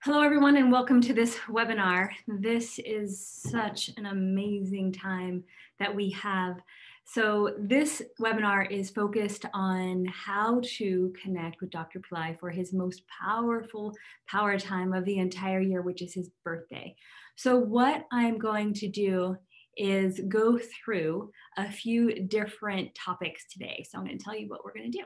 Hello, everyone, and welcome to this webinar. This is such an amazing time that we have. So this webinar is focused on how to connect with Dr. Pillai for his most powerful power time of the entire year, which is his birthday. So what I'm going to do is go through a few different topics today. So I'm going to tell you what we're going to do.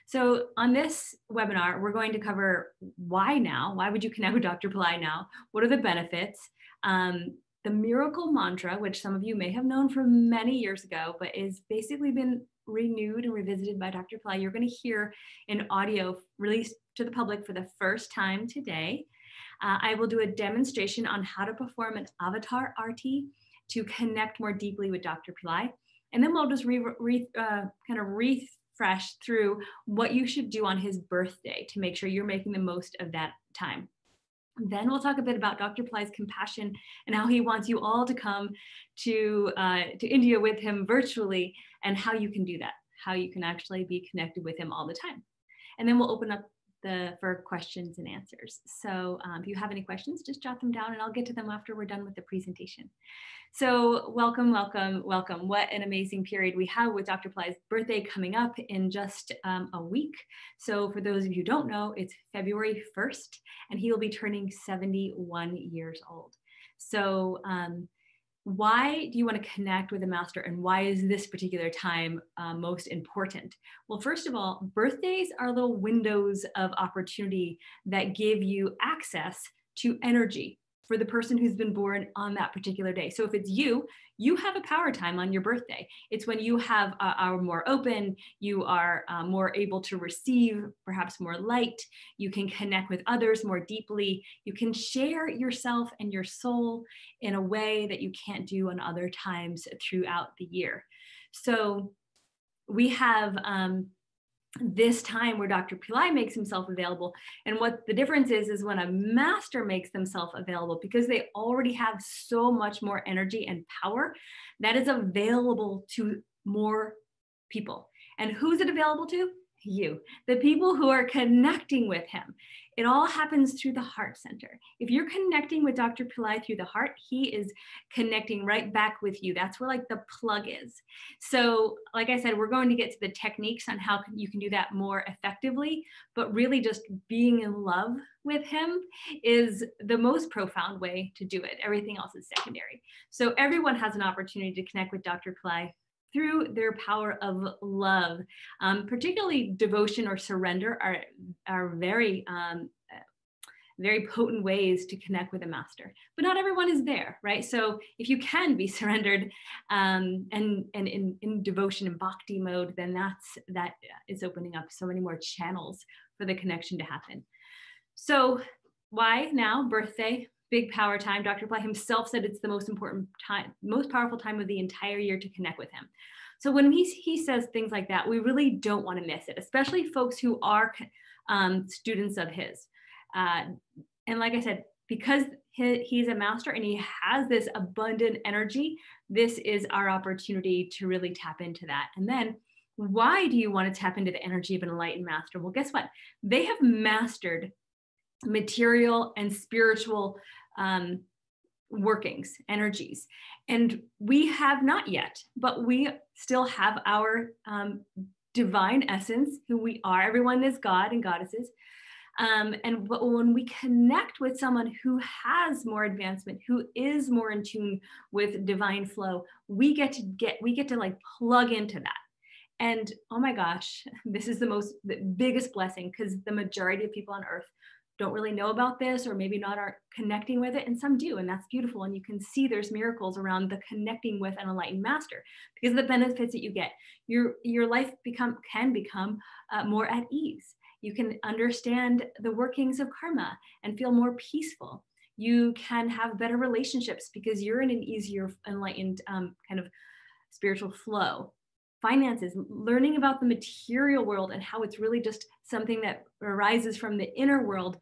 So on this webinar, we're going to cover why now, why would you connect with Dr. Pillai now? What are the benefits? The miracle mantra, which some of you may have known from many years ago, but is basically been renewed and revisited by Dr. Pillai. You're going to hear an audio released to the public for the first time today. I will do a demonstration on how to perform an avatar RT to connect more deeply with Dr. Pillai. And then we'll just refresh through what you should do on his birthday to make sure you're making the most of that time. Then we'll talk a bit about Dr. Pillai's compassion and how he wants you all to come to India with him virtually, and how you can do that, how you can actually be connected with him all the time. And then we'll open up for questions and answers. So if you have any questions, just jot them down and I'll get to them after we're done with the presentation. So welcome, welcome, welcome. What an amazing period we have with Dr. Pillai's birthday coming up in just a week. So for those of you who don't know, it's February 1st and he will be turning 71 years old. So why do you want to connect with a master, and why is this particular time most important? Well, first of all, birthdays are little windows of opportunity that give you access to energy for the person who's been born on that particular day. So if it's you have a power time on your birthday. It's when you are more open, you are more able to receive perhaps more light, you can connect with others more deeply, you can share yourself and your soul in a way that you can't do on other times throughout the year. So we have this time where Dr. Pillai makes himself available. And what the difference is when a master makes themselves available, because they already have so much more energy and power that is available to more people. And who's it available to? You, the people who are connecting with him. It all happens through the heart center. If you're connecting with Dr. Pillai through the heart, he is connecting right back with you. That's where like the plug is. So like I said, we're going to get to the techniques on how you can do that more effectively, but really just being in love with him is the most profound way to do it. Everything else is secondary. So everyone has an opportunity to connect with Dr. Pillai through their power of love. Particularly devotion or surrender are very, very potent ways to connect with a master, but not everyone is there, right? So if you can be surrendered and in devotion and bhakti mode, then that is opening up so many more channels for the connection to happen. So why now? Birthday, big power time. Dr. Pillai himself said it's the most important time, most powerful time of the entire year to connect with him. So when he says things like that, we really don't want to miss it, especially folks who are students of his. And like I said, because he's a master and he has this abundant energy, this is our opportunity to really tap into that. And then why do you want to tap into the energy of an enlightened master? Well, guess what? They have mastered material and spiritual workings, energies. And we have not yet, but we still have our divine essence, who we are. Everyone is God and goddesses. But when we connect with someone who has more advancement, who is more in tune with divine flow, we get to like plug into that. And oh my gosh, this is the biggest blessing, because the majority of people on earth don't really know about this, or maybe not are connecting with it, and some do, and that's beautiful. And you can see there's miracles around the connecting with an enlightened master because of the benefits that you get. Your life can become more at ease. You can understand the workings of karma and feel more peaceful. You can have better relationships because you're in an easier, enlightened kind of spiritual flow. Finances, learning about the material world and how it's really just something that arises from the inner world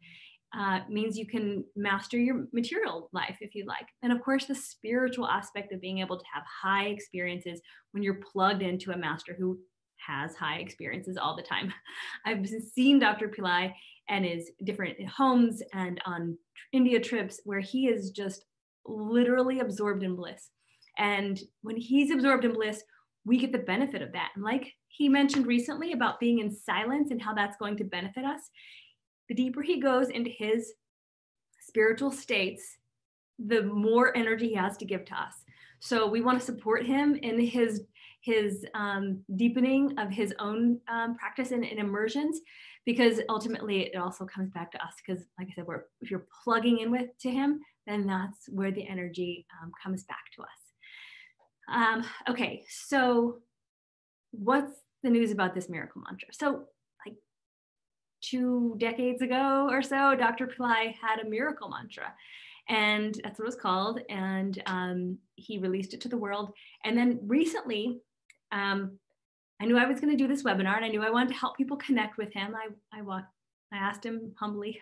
means you can master your material life if you like. And of course, the spiritual aspect of being able to have high experiences when you're plugged into a master who has high experiences all the time. I've seen Dr. Pillai and is different homes and on India trips where he is just literally absorbed in bliss. And when he's absorbed in bliss, we get the benefit of that. And like he mentioned recently about being in silence and how that's going to benefit us, the deeper he goes into his spiritual states, the more energy he has to give to us. So we want to support him in his deepening of his own practice and immersions, because ultimately it also comes back to us. Because like I said, if you're plugging in to him, then that's where the energy comes back to us. Okay, so what's the news about this miracle mantra? So like 2 decades ago or so, Dr. Pillai had a miracle mantra, and that's what it was called. And he released it to the world. And then recently, I knew I was going to do this webinar, and I knew I wanted to help people connect with him. I asked him humbly,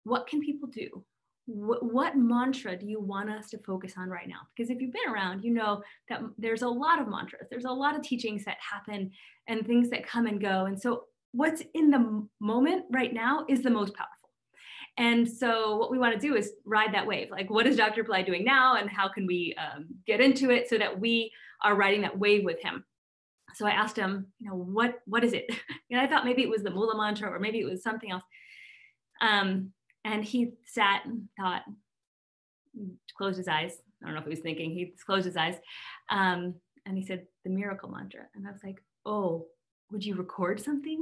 what can people do? What mantra do you want us to focus on right now? Because if you've been around, you know that there's a lot of mantras. There's a lot of teachings that happen and things that come and go. And so what's in the moment right now is the most powerful. And so what we want to do is ride that wave. Like, what is Dr. Pillai doing now, and how can we get into it so that we are riding that wave with him? So I asked him, what is it? I thought maybe it was the Mula mantra, or maybe it was something else. And he sat and thought, closed his eyes. I don't know if he was thinking. He closed his eyes, and he said the miracle mantra. And I was like, oh, would you record something?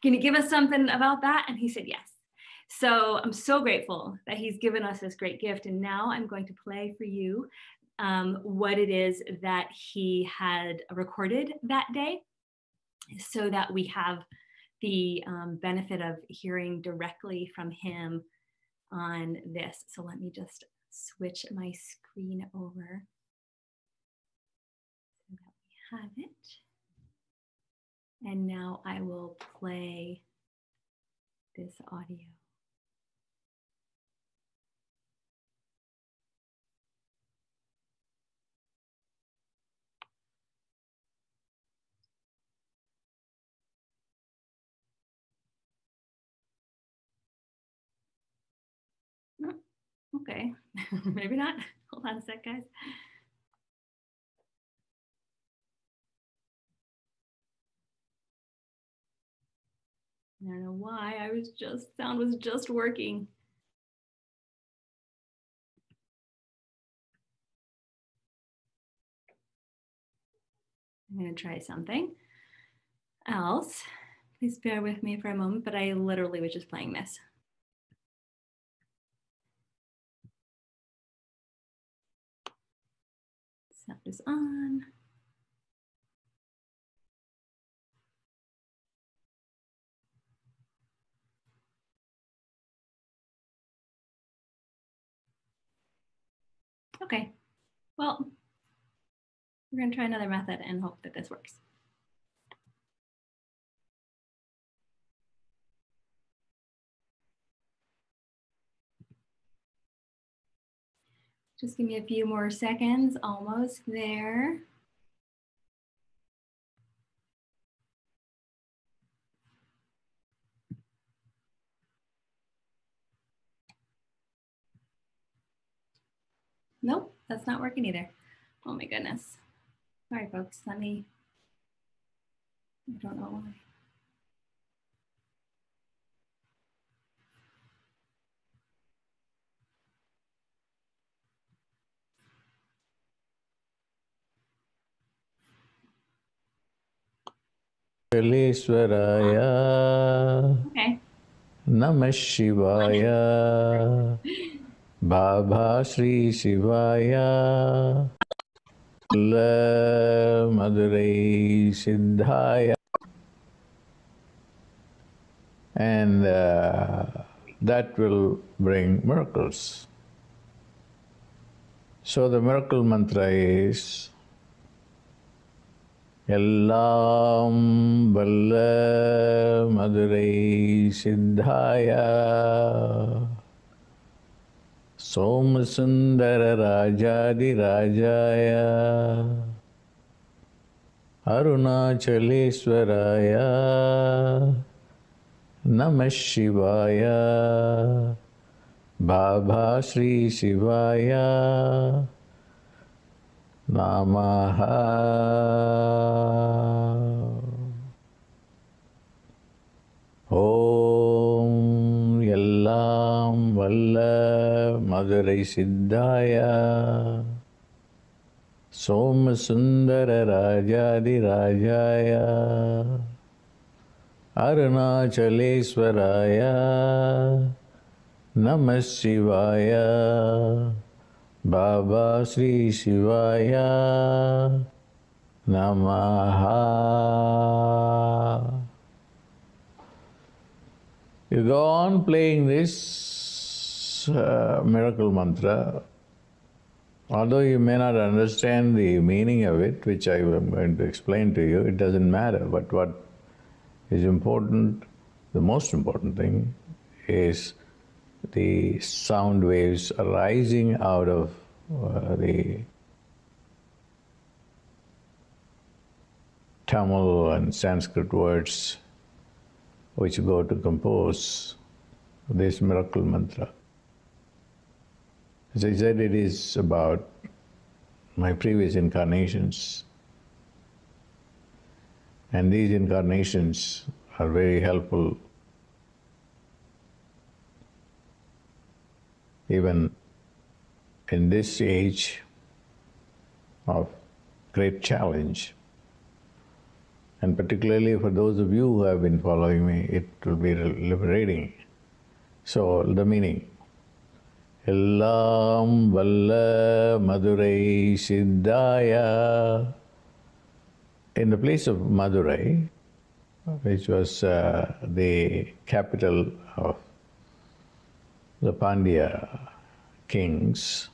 Can you give us something about that? And he said yes. So I'm so grateful that he's given us this great gift. And now I'm going to play for you what it is that he had recorded that day, so that we have the benefit of hearing directly from him on this. So let me just switch my screen over so that we have it. And now I will play this audio. Okay, maybe not. Hold on a sec, guys. I don't know why. Sound was just working. I'm going to try something else. Please bear with me for a moment, but I literally was just playing this. Sound is on. Okay, well, we're going to try another method and hope that this works. Just give me a few more seconds, almost there. Nope, that's not working either. Oh my goodness. Sorry, folks, I don't know why. Okay. Namah Shivaya. Baba Sri Shivaya. Madurai Siddhaya. And that will bring miracles. So the miracle mantra is Ellam Valla Madurai Siddhaya Somasundara Rajadi Rajaya Arunachaleswaraya Namah Shivaya, Baba Sri Shivaya, Namaha. Om Yellam Valla Madurai Siddhaya, Somasundara Rajadi Rajaya, Arunachaleswaraya, Namah Shivaya, Baba Sri Shivaya, Namaha. You go on playing this miracle mantra, although you may not understand the meaning of it, which I am going to explain to you, it doesn't matter. But what is important, the most important thing, is the sound waves arising out of the Tamil and Sanskrit words which go to compose this miracle mantra. As I said, it is about my previous incarnations. And these incarnations are very helpful even in this age of great challenge. And particularly for those of you who have been following me, it will be liberating. So the meaning, Ellam Valla Madurai Siddhaya. In the place of Madurai, which was the capital of the Pandya kings,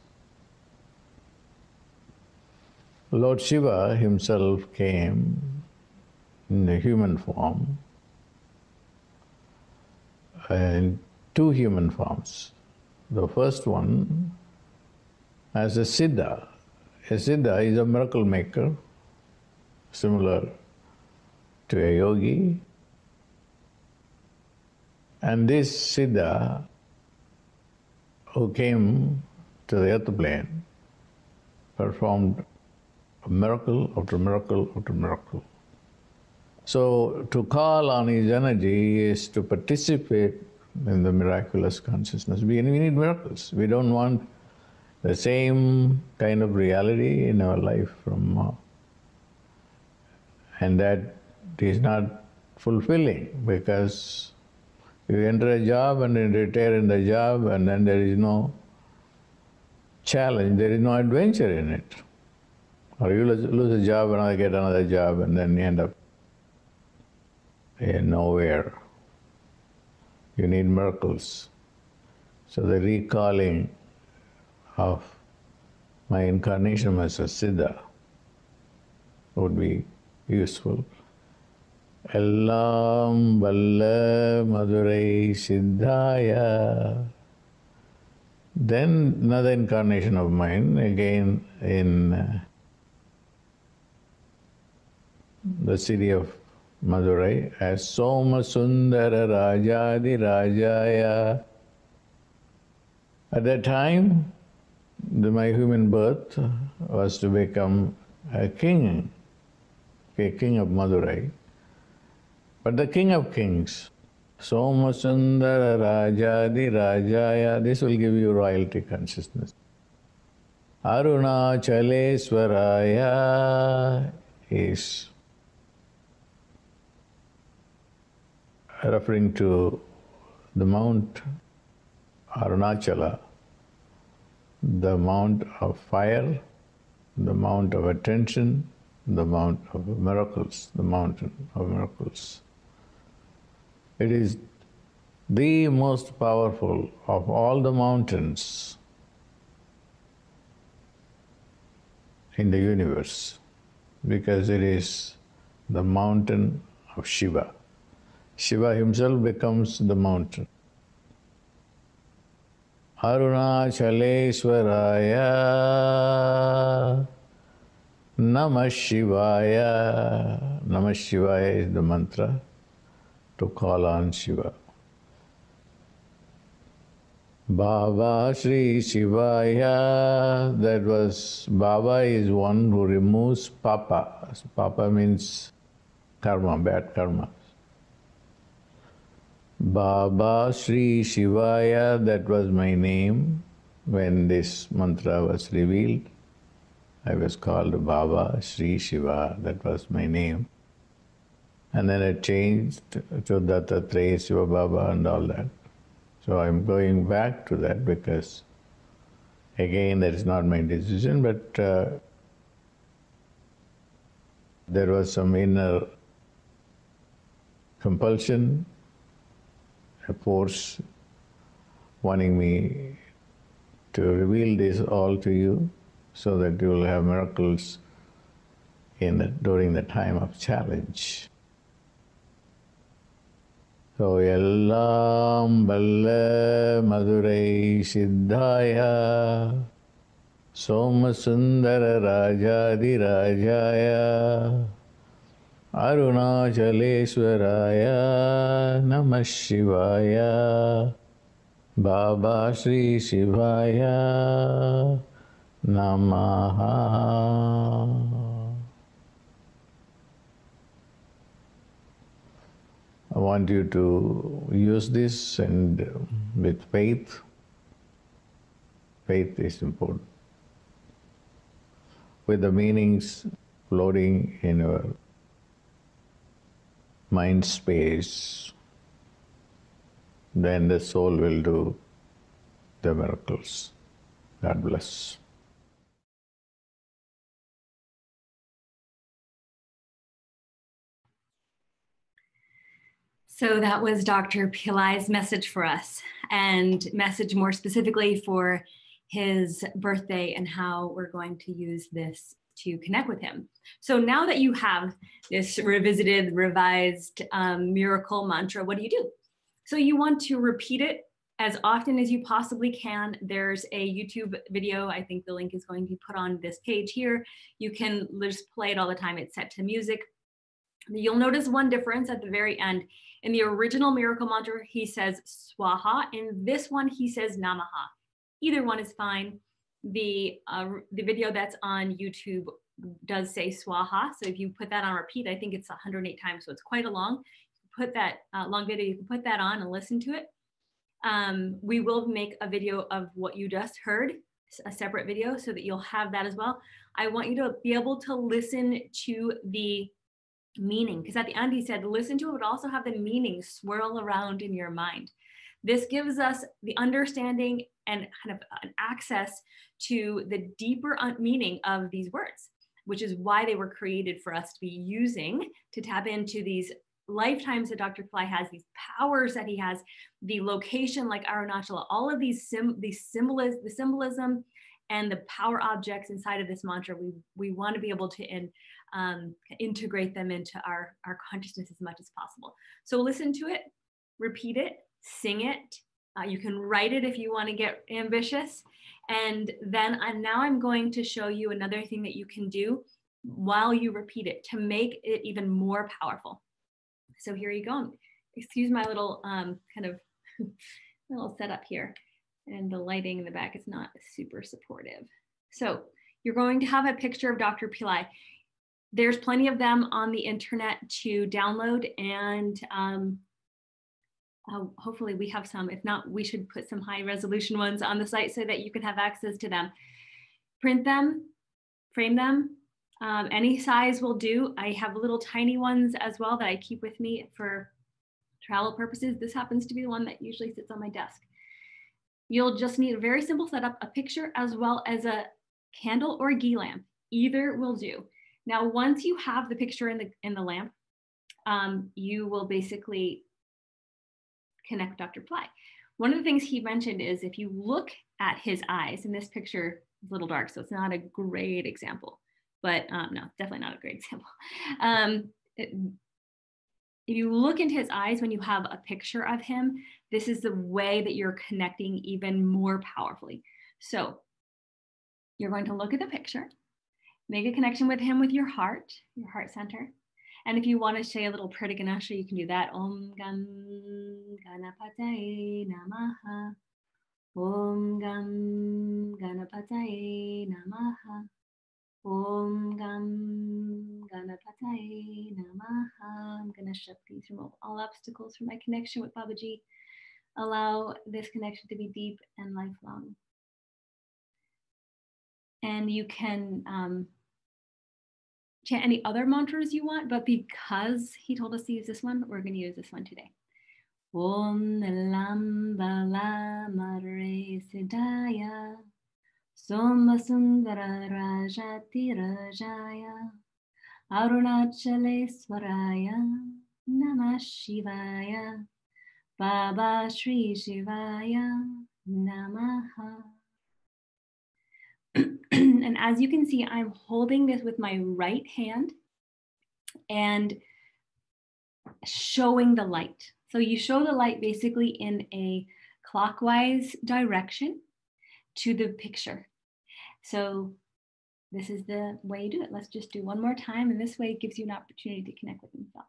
Lord Shiva himself came in a human form, in two human forms. The first one as a Siddha. A Siddha is a miracle maker, similar to a yogi. And this Siddha, who came to the earth plane, performed miracle after miracle after miracle. So to call on his energy is to participate in the miraculous consciousness. We need miracles. We don't want the same kind of reality in our life and that is not fulfilling, because you enter a job and then retire in the job and then there is no challenge, there is no adventure in it. Or you lose a job and get another job and then you end up in nowhere. You need miracles. So the recalling of my incarnation as a Siddha would be useful. Ellam Valla Madurai Siddhaya. Then another incarnation of mine, again in the city of Madurai, as Somasundara Rajadi Rajaya. At that time, my human birth was to become a king of Madurai. But the king of kings, Somasundara Rajadi Rajaya, this will give you royalty consciousness. Arunachaleswaraya is referring to the Mount Arunachala, the Mount of fire, the Mount of attention, the Mount of miracles, the Mountain of miracles. It is the most powerful of all the mountains in the universe, because it is the mountain of Shiva. Shiva himself becomes the mountain. Arunachaleswaraya Namah Shivaya. Namah Shivaya is the mantra to call on Shiva. Baba Sri Shivaya, that was, Baba is one who removes papa. Papa means karma, bad karma. Baba Sri Shivaya, that was my name when this mantra was revealed. I was called Baba Sri Shiva, that was my name. And then it changed to Dattatreya Shiva Baba and all that. So I'm going back to that because, again, that is not my decision, but there was some inner compulsion, a force wanting me to reveal this all to you so that you will have miracles during the time of challenge. So, Yellam Balla Madurai Siddhaya Somasundara Rajadi Rajaya Arunachaleswaraya Namah Shivaya Baba Sri Shivaya Namaha. I want you to use this and with faith. Faith is important. With the meanings floating in your mind space, then the soul will do the miracles. God bless. So that was Dr. Pillai's message for us, and message more specifically for his birthday and how we're going to use this to connect with him. So now that you have this revisited, revised miracle mantra, what do? So you want to repeat it as often as you possibly can. There's a YouTube video. I think the link is going to be put on this page here. You can just play it all the time. It's set to music. You'll notice one difference at the very end. In the original miracle mantra, he says swaha. In this one, he says namaha. Either one is fine. The video that's on YouTube does say swaha. So if you put that on repeat, I think it's 108 times. So it's quite a long. Put that long video, you can put that on and listen to it. We will make a video of what you just heard, a separate video, so that you'll have that as well. I want you to be able to listen to the meaning, because at the end he said listen to it, but also have the meaning swirl around in your mind. This gives us the understanding and kind of an access to the deeper meaning of these words, which is why they were created for us to be using to tap into these lifetimes that Dr. Pillai has, these powers that he has, the location like Arunachala, all of these the symbolism and the power objects inside of this mantra. We want to be able to integrate them into our consciousness as much as possible. So listen to it, repeat it, sing it. You can write it if you want to get ambitious. And then now I'm going to show you another thing that you can do while you repeat it to make it even more powerful. So here you go. Excuse my little kind of little setup here. And the lighting in the back is not super supportive. So you're going to have a picture of Dr. Pillai. There's plenty of them on the internet to download, and hopefully we have some. If not, we should put some high resolution ones on the site so that you can have access to them. Print them, frame them, any size will do. I have little tiny ones as well that I keep with me for travel purposes. This happens to be the one that usually sits on my desk. You'll just need a very simple setup, a picture as well as a candle or a ghee lamp. Either will do. Now, once you have the picture in the lamp, you will basically connect Dr. Pillai. One of the things he mentioned is if you look at his eyes, and this picture is a little dark, so it's not a great example, but no, definitely not a great example. If you look into his eyes when you have a picture of him, this is the way that you're connecting even more powerfully. So you're going to look at the picture, make a connection with him with your heart center. And if you want to say a little prayer to Ganesha, you can do that. Om Gam Ganapataye Namaha. Om Gam Ganapataye Namaha. Om Gam Ganapataye Namaha. I'm going to Shakti remove all obstacles from my connection with Babaji. Allow this connection to be deep and lifelong. And you can chant any other mantras you want, but because he told us to use this one, we're going to use this one today. Om Lam Bala Mare Siddhaya Soma Sundara Rajati Rajaya Arunachale Swaraya Namah Shivaya Baba Shri Shivaya Namaha. And as you can see, I'm holding this with my right hand and showing the light. So you show the light basically in a clockwise direction to the picture. So this is the way you do it. Let's just do one more time. And this way it gives you an opportunity to connect with himself.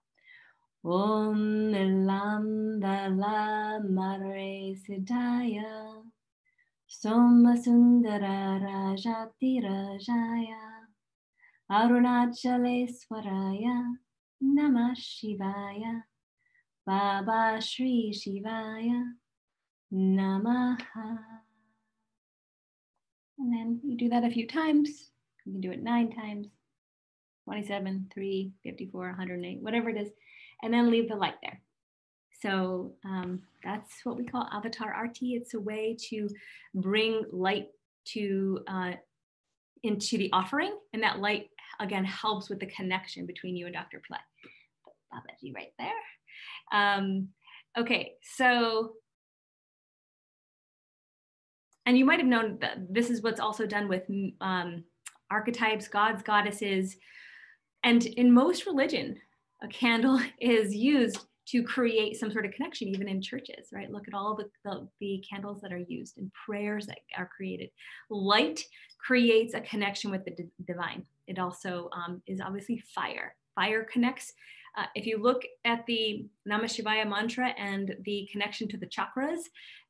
Om Lam Bala Mare Siddhaya Soma Sundara Rajati Rajaya Arunachale Swaraya Namah Shivaya Baba Shri Shivaya Namaha. And then you do that a few times. You can do it 9 times, 27, 3, 54, 108, whatever it is, and then leave the light there. So that's what we call avatar arti. It's a way to bring light to into the offering, and that light again helps with the connection between you and Dr. Pillai. Put Babaji right there. Okay, so, and you might have known that this is what's also done with archetypes, gods, goddesses, and in most religion, a candle is used to create some sort of connection, even in churches, right? Look at all the candles that are used and prayers that are created. Light creates a connection with the divine. It also is obviously fire. Fire connects. If you look at the Namah Shivaya mantra and the connection to the chakras,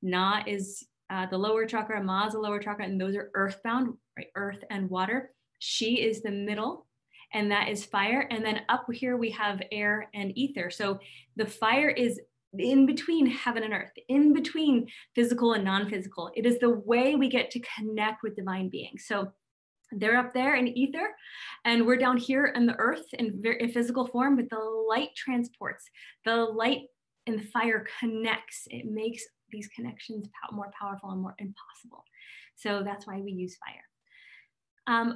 Na is the lower chakra, Ma is the lower chakra, and those are earthbound, right? Earth and water. She is the middle, and that is fire. And then up here we have air and ether. So the fire is in between heaven and earth, in between physical and non-physical. It is the way we get to connect with divine beings. So they're up there in ether, and we're down here in the earth in physical form, but the light transports. The light and the fire connects. It makes these connections more powerful and more impossible. So that's why we use fire.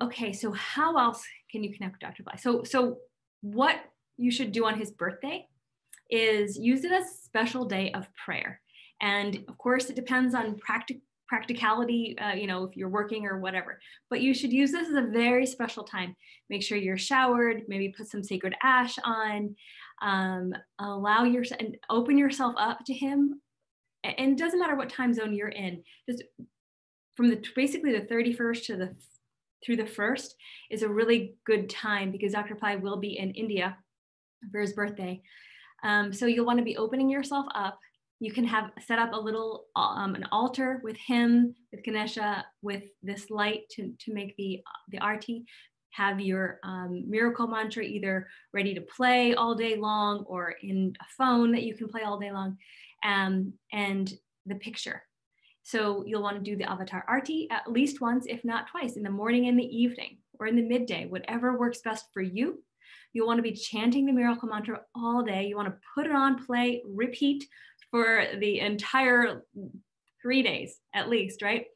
Okay, so how else can you connect with Dr. Pillai? So what you should do on his birthday is use it as a special day of prayer. And of course, it depends on practicality, if you're working or whatever, but you should use this as a very special time. Make sure you're showered, maybe put some sacred ash on, allow yourself and open yourself up to him. And it doesn't matter what time zone you're in, just from basically the 31st through the 1st is a really good time, because Dr. Pillai will be in India for his birthday. So you'll want to be opening yourself up. You can set up a little an altar with him, with Ganesha, with this light to make the arti. Have your miracle mantra either ready to play all day long or in a phone that you can play all day long, and the picture. So you'll want to do the avatar arti at least once, if not twice, in the morning and the evening, or in the midday, whatever works best for you. You'll want to be chanting the miracle mantra all day. You want to put it on play, repeat for the entire 3 days at least, right?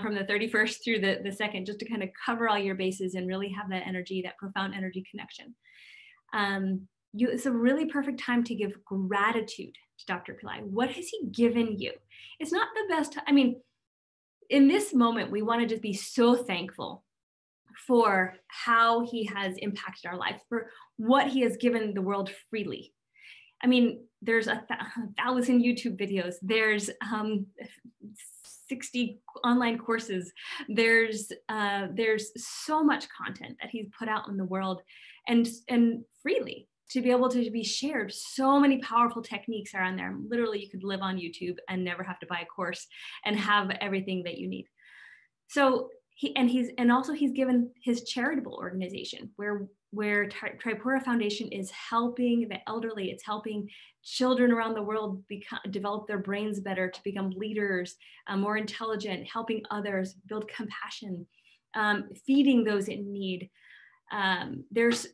From the 31st through the 2nd, just to kind of cover all your bases and really have that energy, that profound energy connection. It's a really perfect time to give gratitude to Dr. Pillai. What has he given you? It's not the best. I mean, in this moment, we want to just be so thankful for how he has impacted our lives, for what he has given the world freely. I mean, there's 1,000 YouTube videos. There's 60 online courses. There's so much content that he's put out in the world, and freely. to be able to be shared. So many powerful techniques are on there. Literally, you could live on YouTube and never have to buy a course and have everything that you need. So he's given his charitable organization where Tripura Foundation is helping the elderly. It's helping children around the world develop their brains better to become leaders, more intelligent, helping others, build compassion, feeding those in need. There's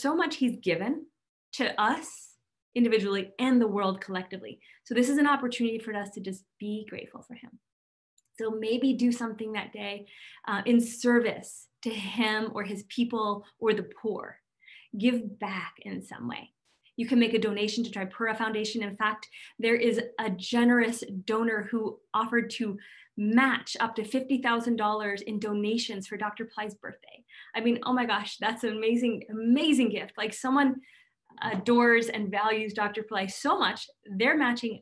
so much he's given to us individually and the world collectively. So this is an opportunity for us to just be grateful for him. So maybe do something that day in service to him or his people or the poor. Give back in some way. You can make a donation to Tripura Foundation. In fact, there is a generous donor who offered to match up to $50,000 in donations for Dr. Pillai's birthday. I mean, oh my gosh, that's an amazing, amazing gift. Like, someone adores and values Dr. Pillai so much, they're matching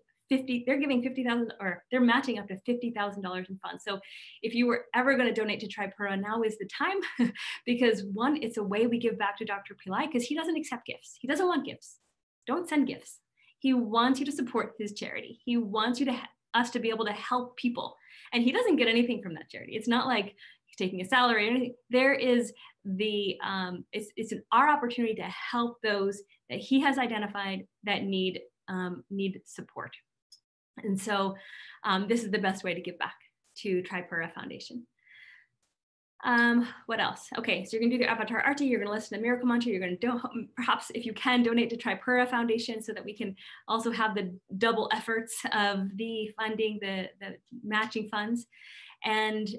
they're giving $50,000, or they're matching up to $50,000 in funds. So if you were ever going to donate to Tripura, now is the time, because one, it's a way we give back to Dr. Pillai, because he doesn't accept gifts. He doesn't want gifts. Don't send gifts. He wants you to support his charity. He wants us to be able to help people. And he doesn't get anything from that charity. It's not like he's taking a salary or anything. There is it's our opportunity to help those that he has identified that need support. And so this is the best way to give back to Tripura Foundation. What else? Okay, so you're gonna do the avatar arti, you're gonna listen to Miracle Mantra, you're gonna perhaps, if you can, donate to Tripura Foundation so that we can also have the double efforts of the funding, the matching funds. And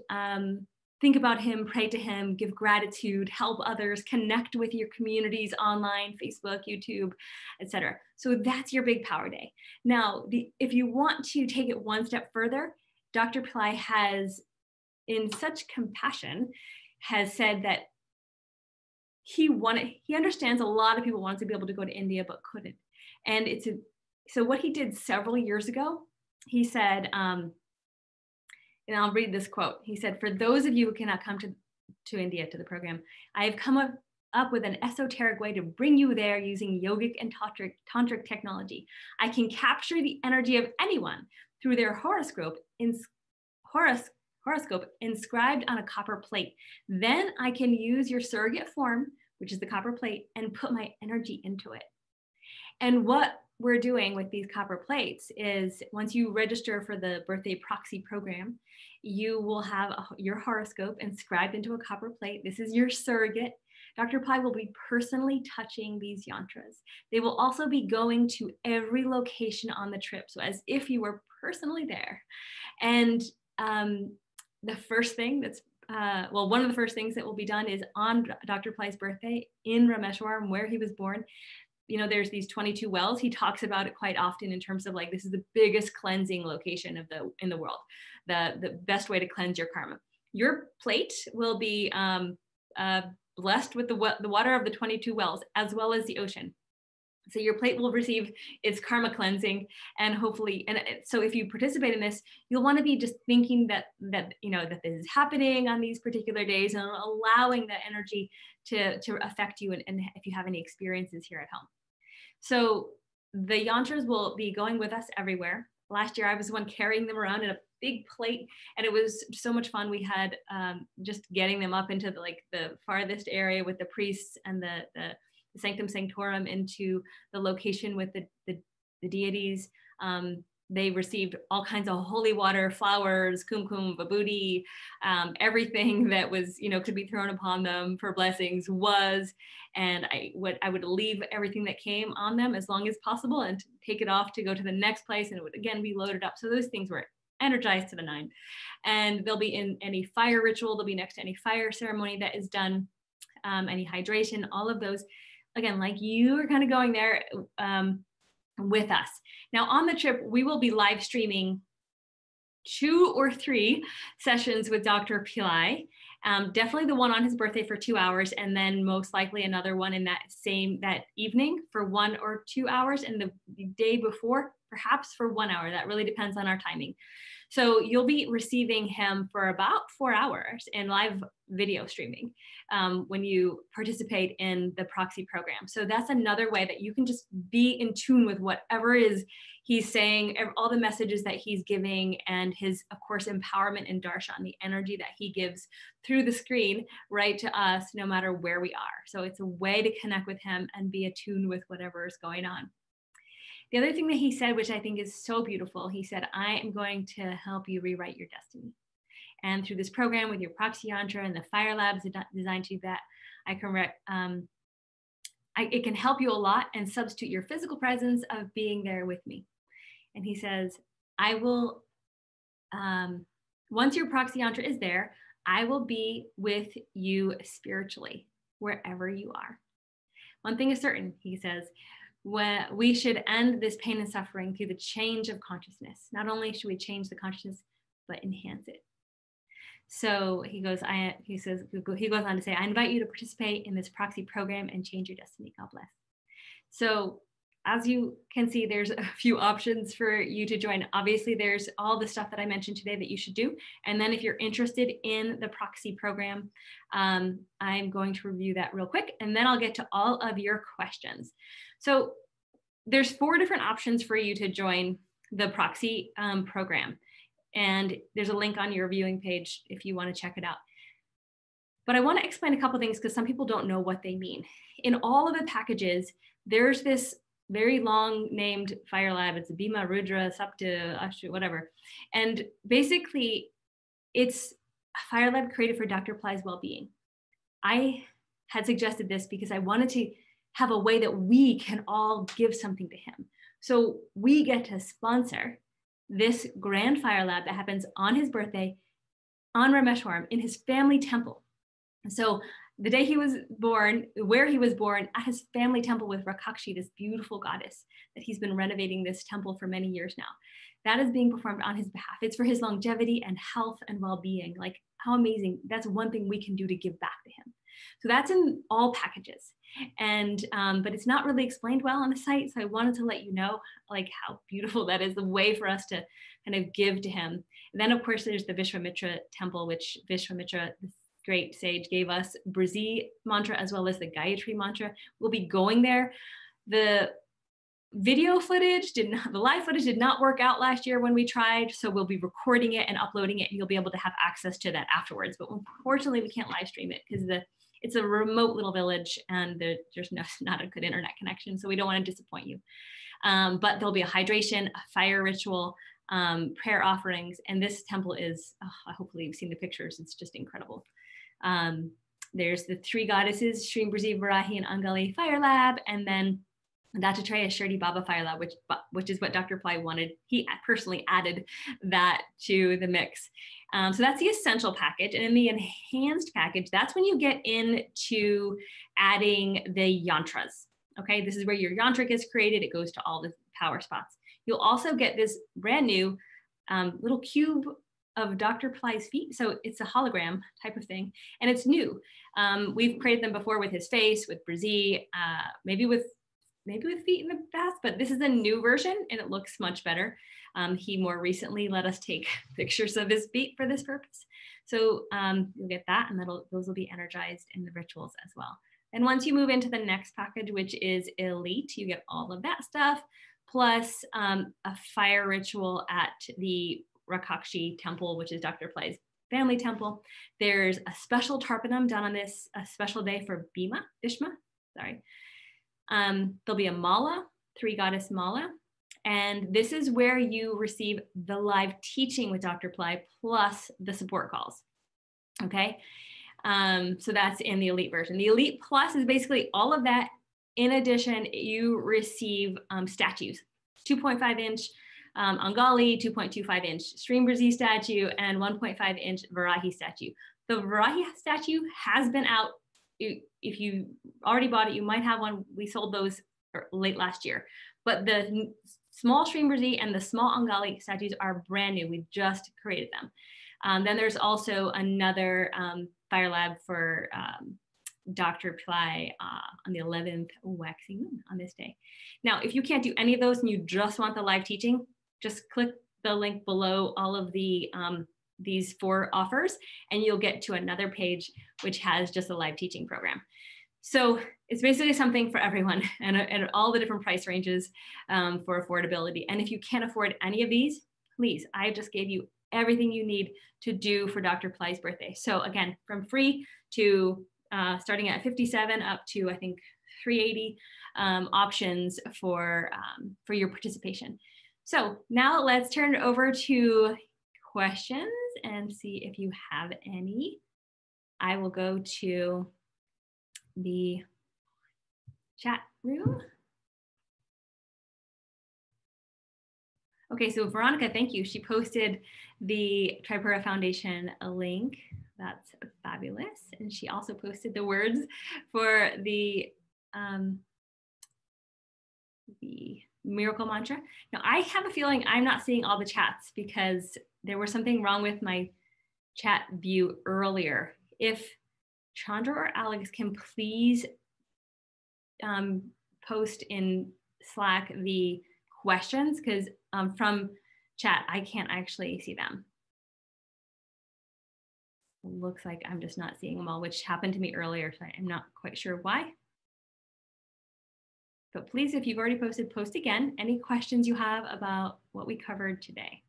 think about him, pray to him, give gratitude, help others, connect with your communities online, Facebook, YouTube, etc. So that's your big power day. Now, if you want to take it one step further, Dr. Pillai has, in such compassion, has said that he understands a lot of people want to be able to go to India but couldn't. And so what he did several years ago, he said, and I'll read this quote. He said, "For those of you who cannot come to India, to the program, I have come up with an esoteric way to bring you there using yogic and tantric technology. I can capture the energy of anyone through their horoscope inscribed on a copper plate. Then I can use your surrogate form, which is the copper plate, and put my energy into it." And what we're doing with these copper plates is, once you register for the birthday proxy program, you will have your horoscope inscribed into a copper plate. This is your surrogate. Dr. Pillai will be personally touching these yantras. They will also be going to every location on the trip, so as if you were personally there. And the first thing one of the first things that will be done is on Dr. Pillai's birthday in Rameshwaram, where he was born. You know, there's these 22 wells. He talks about it quite often in terms of, like, this is the biggest cleansing location in the world, the best way to cleanse your karma. Your plate will be blessed with the water of the 22 wells, as well as the ocean. So your plate will receive its karma cleansing, and hopefully, so if you participate in this, you'll want to be just thinking that this is happening on these particular days, and allowing that energy to affect you, and if you have any experiences here at home. So the yantras will be going with us everywhere. Last year, I was the one carrying them around in a big plate, and it was so much fun. We had just getting them up into the farthest area with the priests and the sanctum sanctorum into the location with the deities. They received all kinds of holy water, flowers, kumkum, vibhuti, everything that was, could be thrown upon them for blessings was. And I would leave everything that came on them as long as possible and take it off to go to the next place, and it would again be loaded up. So those things were energized to the 9. And they'll be in any fire ritual, they'll be next to any fire ceremony that is done, any hydration, all of those. Again, like, you are kind of going there with us. Now on the trip, we will be live streaming 2 or 3 sessions with Dr. Pillai. Definitely the one on his birthday for 2 hours, and then most likely another one in that evening for 1 or 2 hours, and the day before, perhaps for 1 hour. That really depends on our timing. So you'll be receiving him for about 4 hours in live video streaming when you participate in the proxy program. So that's another way that you can just be in tune with whatever is he's saying, all the messages that he's giving, and his, of course, empowerment and darshan, the energy that he gives through the screen right to us, no matter where we are. So it's a way to connect with him and be attuned with whatever is going on. The other thing that he said, which I think is so beautiful, he said, I am going to help you rewrite your destiny. And through this program with your proxy yantra and the fire labs designed to do that, it can help you a lot and substitute your physical presence of being there with me. And he says, I will, once your proxy yantra is there, I will be with you spiritually, wherever you are. One thing is certain, he says, we should end this pain and suffering through the change of consciousness. Not only should we change the consciousness, but enhance it. So he goes on to say, I invite you to participate in this proxy program and change your destiny. God bless. So as you can see, there's a few options for you to join. Obviously, there's all the stuff that I mentioned today that you should do. And then if you're interested in the proxy program, I'm going to review that real quick, and then I'll get to all of your questions. So there's 4 different options for you to join the proxy program. And there's a link on your viewing page if you want to check it out. But I want to explain a couple things because some people don't know what they mean. In all of the packages, there's this very long named fire lab. It's Bhima, Rudra, Sapta, Ashtu, whatever. And basically, it's a fire lab created for Dr. Pillai's well-being. I had suggested this because I wanted to have a way that we can all give something to him. So we get to sponsor this grand fire lab that happens on his birthday on Rameshwaram in his family temple. So the day he was born, where he was born, at his family temple with Rakakshi, this beautiful goddess that he's been renovating this temple for many years now. That is being performed on his behalf. It's for his longevity and health and well-being. Like, how amazing. That's one thing we can do to give back to him. So that's in all packages. And, but it's not really explained well on the site. So I wanted to let you know like how beautiful that is, the way for us to kind of give to him. And then of course there's the Vishwamitra temple, which Vishwamitra, this great sage, gave us Brazi mantra as well as the Gayatri mantra. We'll be going there. The video footage the live footage did not work out last year when we tried. So we'll be recording it and uploading it, and you'll be able to have access to that afterwards. But unfortunately we can't live stream it because it's a remote little village and there's not a good internet connection. So we don't want to disappoint you. But there'll be a hydration, a fire ritual, prayer offerings. And this temple is, hopefully you've seen the pictures. It's just incredible. There's the 3 goddesses, Shri Brazi, Varahi, and Angali Fire Lab. And then Dattatreya Shirdi Baba Fire Lab, which is what Dr. Pillai wanted. He personally added that to the mix. So that's the essential package. And in the enhanced package, that's when you get into adding the yantras. Okay, this is where your yantric is created. It goes to all the power spots. You'll also get this brand new little cube of Dr. Pillai's feet. So it's a hologram type of thing, and it's new. We've created them before with his face, with Brazi, maybe with feet in the past, but this is a new version and it looks much better. He more recently let us take pictures of his feet for this purpose. So you'll get that, and those will be energized in the rituals as well. And once you move into the next package, which is elite, you get all of that stuff, plus a fire ritual at the Rakakshi temple, which is Dr. Pillai's family temple. There's a special tarpanam done on this, a special day for Bhishma, sorry. There'll be a mala, 3 goddess mala, and this is where you receive the live teaching with Dr. Pillai plus the support calls. Okay, so that's in the elite version. The elite plus is basically all of that. In addition, you receive statues, 2.5 inch Angali, 2.25 inch Stream Brazi statue, and 1.5 inch Varahi statue. The Varahi statue has been out. If you already bought it, you might have one. We sold those late last year, but the small Srimurti and the small Angali statues are brand new. We just created them. Then there's also another fire lab for Dr. Pillai on the 11th waxing moon on this day. Now, if you can't do any of those and you just want the live teaching, just click the link below all of the these 4 offers, and you'll get to another page which has just a live teaching program. So it's basically something for everyone and all the different price ranges for affordability. And if you can't afford any of these, please, I just gave you everything you need to do for Dr. Pillai's birthday. So again, from free to starting at 57 up to, I think, 380 options for your participation. So now let's turn it over to questions and see if you have any. I will go to the chat room. Okay, so Veronica, thank you. She posted the Tripura Foundation link. That's fabulous. And she also posted the words for the miracle mantra. Now, I have a feeling I'm not seeing all the chats because there was something wrong with my chat view earlier. If Chandra or Alex can please post in Slack the questions, because from chat, I can't actually see them. It looks like I'm just not seeing them all, which happened to me earlier, so I'm not quite sure why. But please, if you've already posted, post again. Any questions you have about what we covered today.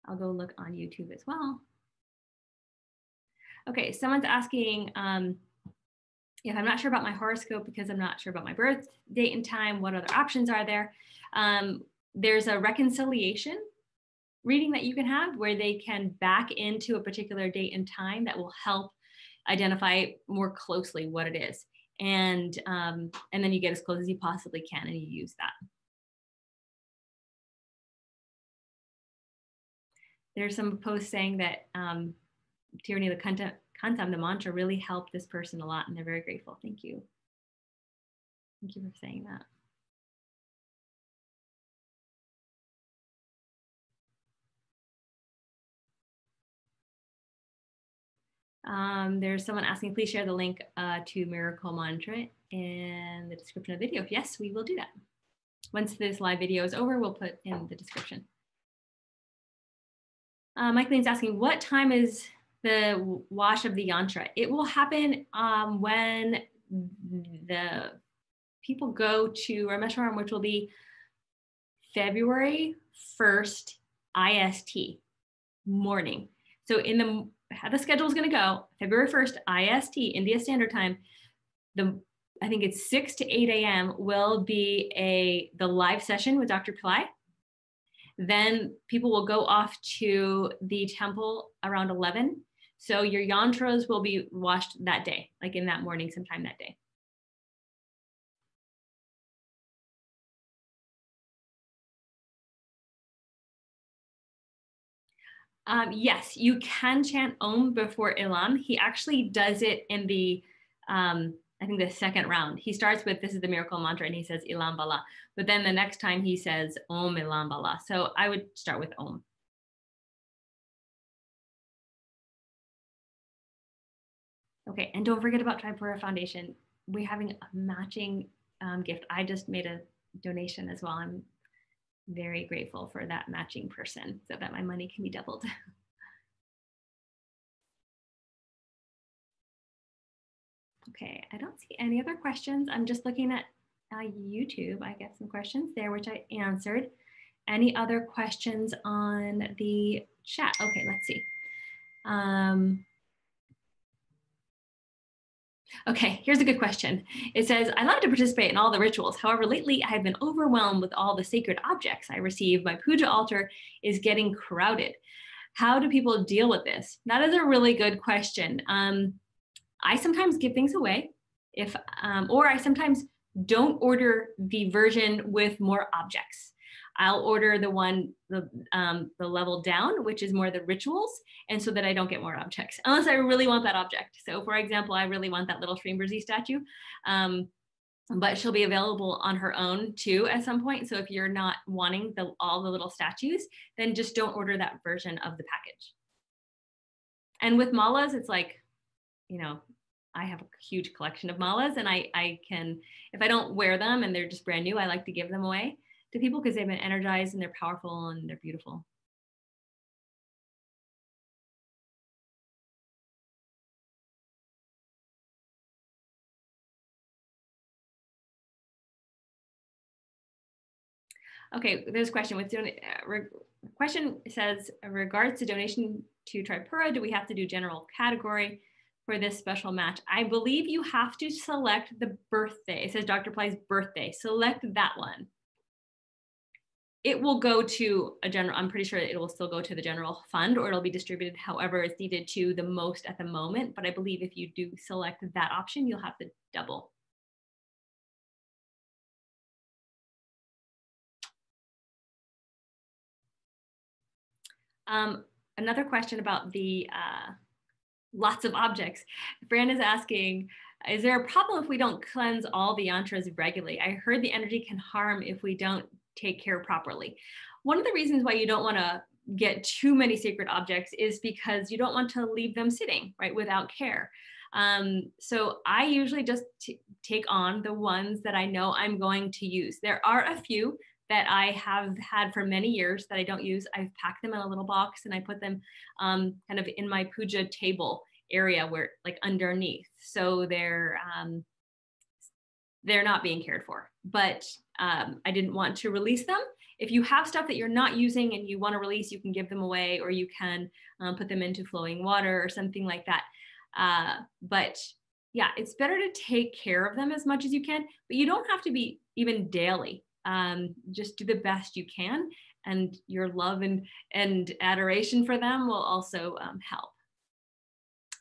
I'll go look on YouTube as well. Okay, someone's asking if I'm not sure about my horoscope because I'm not sure about my birth date and time, what other options are there? There's a reconciliation reading that you can have where they can back into a particular date and time that will help identify more closely what it is. And then you get as close as you possibly can and you use that. There's some posts saying that Tyranny, the Kantam, the mantra really helped this person a lot and they're very grateful. Thank you. Thank you for saying that. There's someone asking, please share the link to Miracle Mantra in the description of the video. Yes, we will do that. Once this live video is over, we'll put in the description. Mike Lane's asking, what time is the wash of the yantra? It will happen when the people go to Rameshwaram, which will be February 1st IST morning. So in the how the schedule is going to go, February 1st, IST, India Standard Time, I think it's 6 to 8 a.m. will be the live session with Dr. Pillai. Then people will go off to the temple around 11. So your yantras will be washed that day, like in that morning, sometime that day. Yes, you can chant Om before Ilam. He actually does it in the, I think the second round. He starts with, this is the miracle mantra, and he says Ilam Bala. But then the next time he says Om Ilam Bala. So I would start with Om. Okay, and don't forget about Tripura Foundation. We're having a matching gift. I just made a donation as well. I'm very grateful for that matching person so that my money can be doubled. Okay, I don't see any other questions. I'm just looking at YouTube. I get some questions there, which I answered. Any other questions on the chat? Okay, let's see. Okay, here's a good question. It says, I love to participate in all the rituals. However, lately I have been overwhelmed with all the sacred objects I receive. My puja altar is getting crowded. How do people deal with this? That is a really good question. I sometimes give things away, or I sometimes don't order the version with more objects. I'll order the one, the level down, which is more the rituals, and so that I don't get more objects, unless I really want that object. So for example, I really want that little Srimurti statue. but she'll be available on her own too at some point. So if you're not wanting all the little statues, then just don't order that version of the package. And with malas, it's like, you know, I have a huge collection of malas, and I can, if I don't wear them and they're just brand new, I like to give them away to people because they've been energized and they're powerful and they're beautiful. Okay, there's a question. Question says, regards to donation to Tripura, do we have to do general category for this special match? I believe you have to select the birthday. It says Dr. Pillai's birthday. Select that one. It will go to a general, I'm pretty sure it will still go to the general fund, or it'll be distributed however it's needed to the most at the moment. But I believe if you do select that option, you'll have to double. Another question about the lots of objects. Fran is asking, is there a problem if we don't cleanse all the yantras regularly? I heard the energy can harm if we don't take care properly. One of the reasons why you don't want to get too many sacred objects is because you don't want to leave them sitting, right, without care. So I usually just take on the ones that I know I'm going to use. There are a few that I have had for many years that I don't use. I've packed them in a little box and I put them kind of in my puja table area where, like, underneath. So they're not being cared for, but I didn't want to release them. If you have stuff that you're not using and you want to release, you can give them away, or you can put them into flowing water or something like that. But yeah, it's better to take care of them as much as you can, but you don't have to be even daily. Just do the best you can, and your love and adoration for them will also help.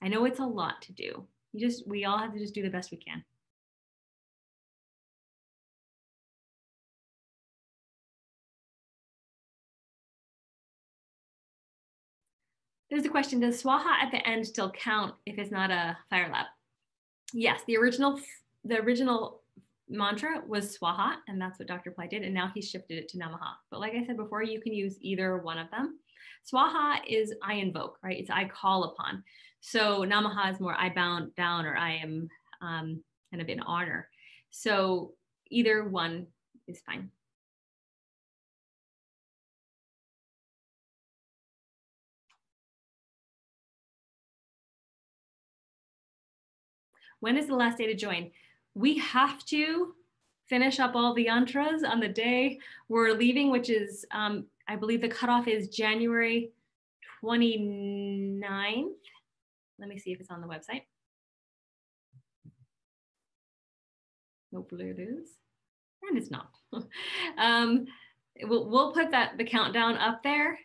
I know it's a lot to do. We all have to just do the best we can. There's a question, does swaha at the end still count if it's not a fire lab? Yes, the original mantra was swaha, and that's what Dr. Pillai did, and now he's shifted it to namaha. But like I said before, you can use either one of them. Swaha is I invoke, right? It's I call upon. So namaha is more I bow down, or I am kind of in honor. So either one is fine. When is the last day to join? We have to finish up all the yantras on the day we're leaving, which is, I believe the cutoff is January 29th. Let me see if it's on the website. Hopefully it is, and it's not. We'll put the countdown up there,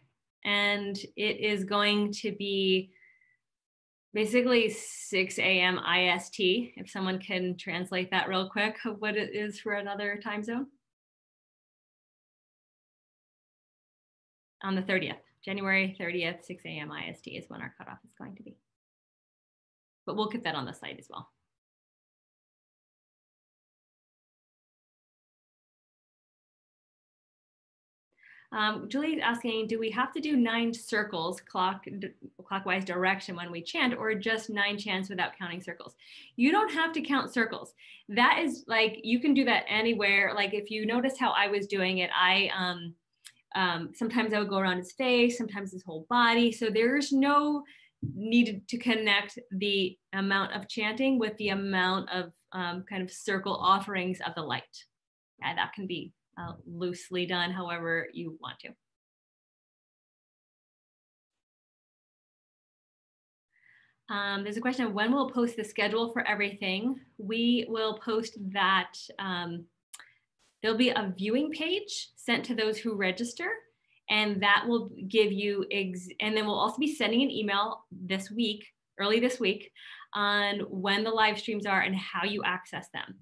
and it is going to be basically 6 a.m. IST, if someone can translate that real quick, what it is for another time zone. On the 30th, January 30th, 6 a.m. IST is when our cutoff is going to be. But we'll get that on the site as well. Julie's asking, do we have to do 9 circles clockwise direction when we chant, or just 9 chants without counting circles? You don't have to count circles. That is, like, you can do that anywhere. Like, if you notice how I was doing it, sometimes I would go around his face, sometimes his whole body. So there's no need to connect the amount of chanting with the amount of kind of circle offerings of the light. Yeah, that can be loosely done however you want to. There's a question of when we'll post the schedule for everything. We will post that. There'll be a viewing page sent to those who register, and that will give you, and then we'll also be sending an email this week, early this week, on when the live streams are and how you access them.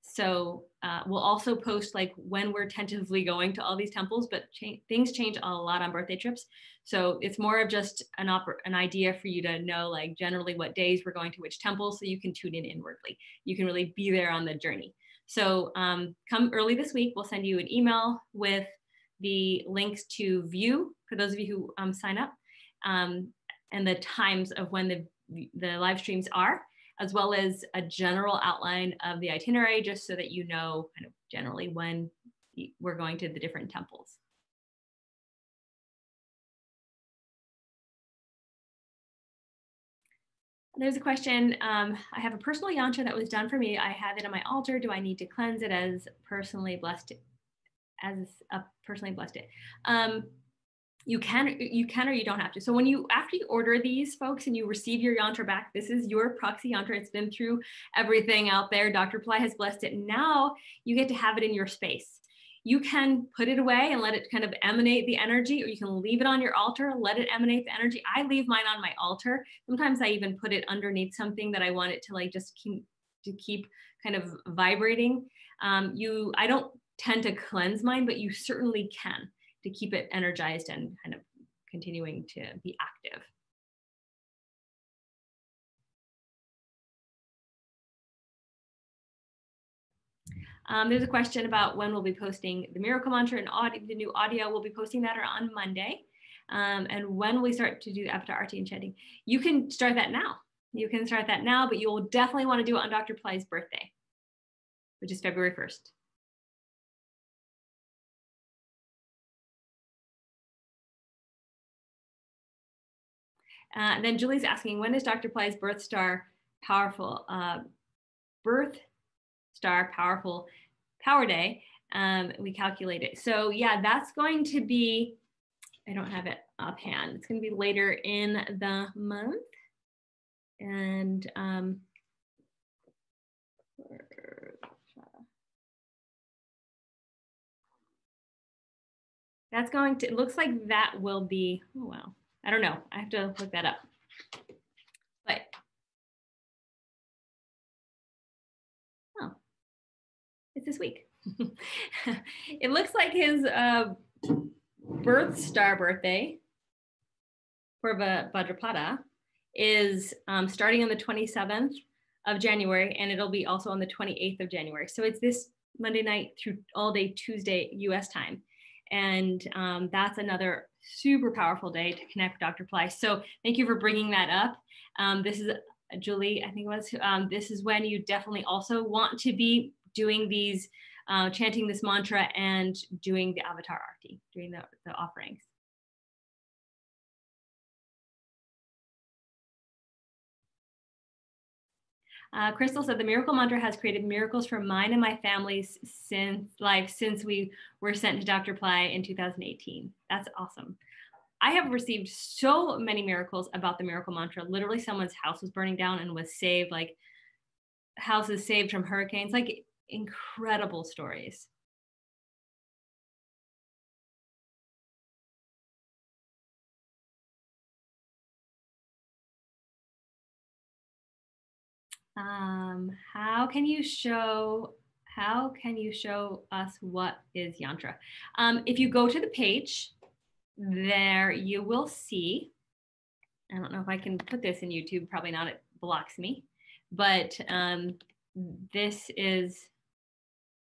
So we'll also post like when we're tentatively going to all these temples, but things change a lot on birthday trips. So it's more of just an idea for you to know, like, generally what days we're going to which temples, so you can tune in inwardly. You can really be there on the journey. So come early this week, we'll send you an email with the links to view for those of you who sign up, and the times of when the live streams are, as well as a general outline of the itinerary, just so that you know kind of generally when we're going to the different temples. There's a question. I have a personal yantra that was done for me. I have it on my altar. Do I need to cleanse it as personally blessed? You can or you don't have to. So after you order these, folks, and you receive your yantra back, this is your proxy yantra. It's been through everything out there. Dr. Pillai has blessed it. Now you get to have it in your space. You can put it away and let it kind of emanate the energy, or you can leave it on your altar, let it emanate the energy. I leave mine on my altar. Sometimes I even put it underneath something that I want it to like just keep kind of vibrating. I don't tend to cleanse mine, but you certainly can, to keep it energized and kind of continuing to be active. There's a question about when we'll be posting the miracle mantra and the new audio. We'll be posting that on Monday. And when will we start to do avatar arti and chanting? You can start that now. You can start that now, but you will definitely want to do it on Dr. Pillai's birthday, which is February 1st. And then Julie's asking, when is Dr. Pillai's birth star powerful? Birth star powerful power day. We calculate it. So yeah, that's going to be, I don't have it offhand. It's going to be later in the month. And that's going to, it looks like that will be, oh wow. I don't know. I have to look that up. But, oh, it's this week. It looks like his birth star birthday for Bhadrapada is starting on the 27th of January, and it'll be also on the 28th of January. So it's this Monday night through all day Tuesday US time. And that's another super powerful day to connect with Dr. Pillai. So thank you for bringing that up. This is Julie, I think it was. This is when you definitely also want to be doing these, chanting this mantra and doing the avatar arti, doing the offerings. Crystal said the miracle mantra has created miracles for mine and my family's since we were sent to Dr. Pillai in 2018. That's awesome. I have received so many miracles about the miracle mantra. Literally someone's house was burning down and was saved, like houses saved from hurricanes, like incredible stories. How can you show us what is yantra? If you go to the page, there you will see, I don't know if I can put this in YouTube, probably not, it blocks me, but this is,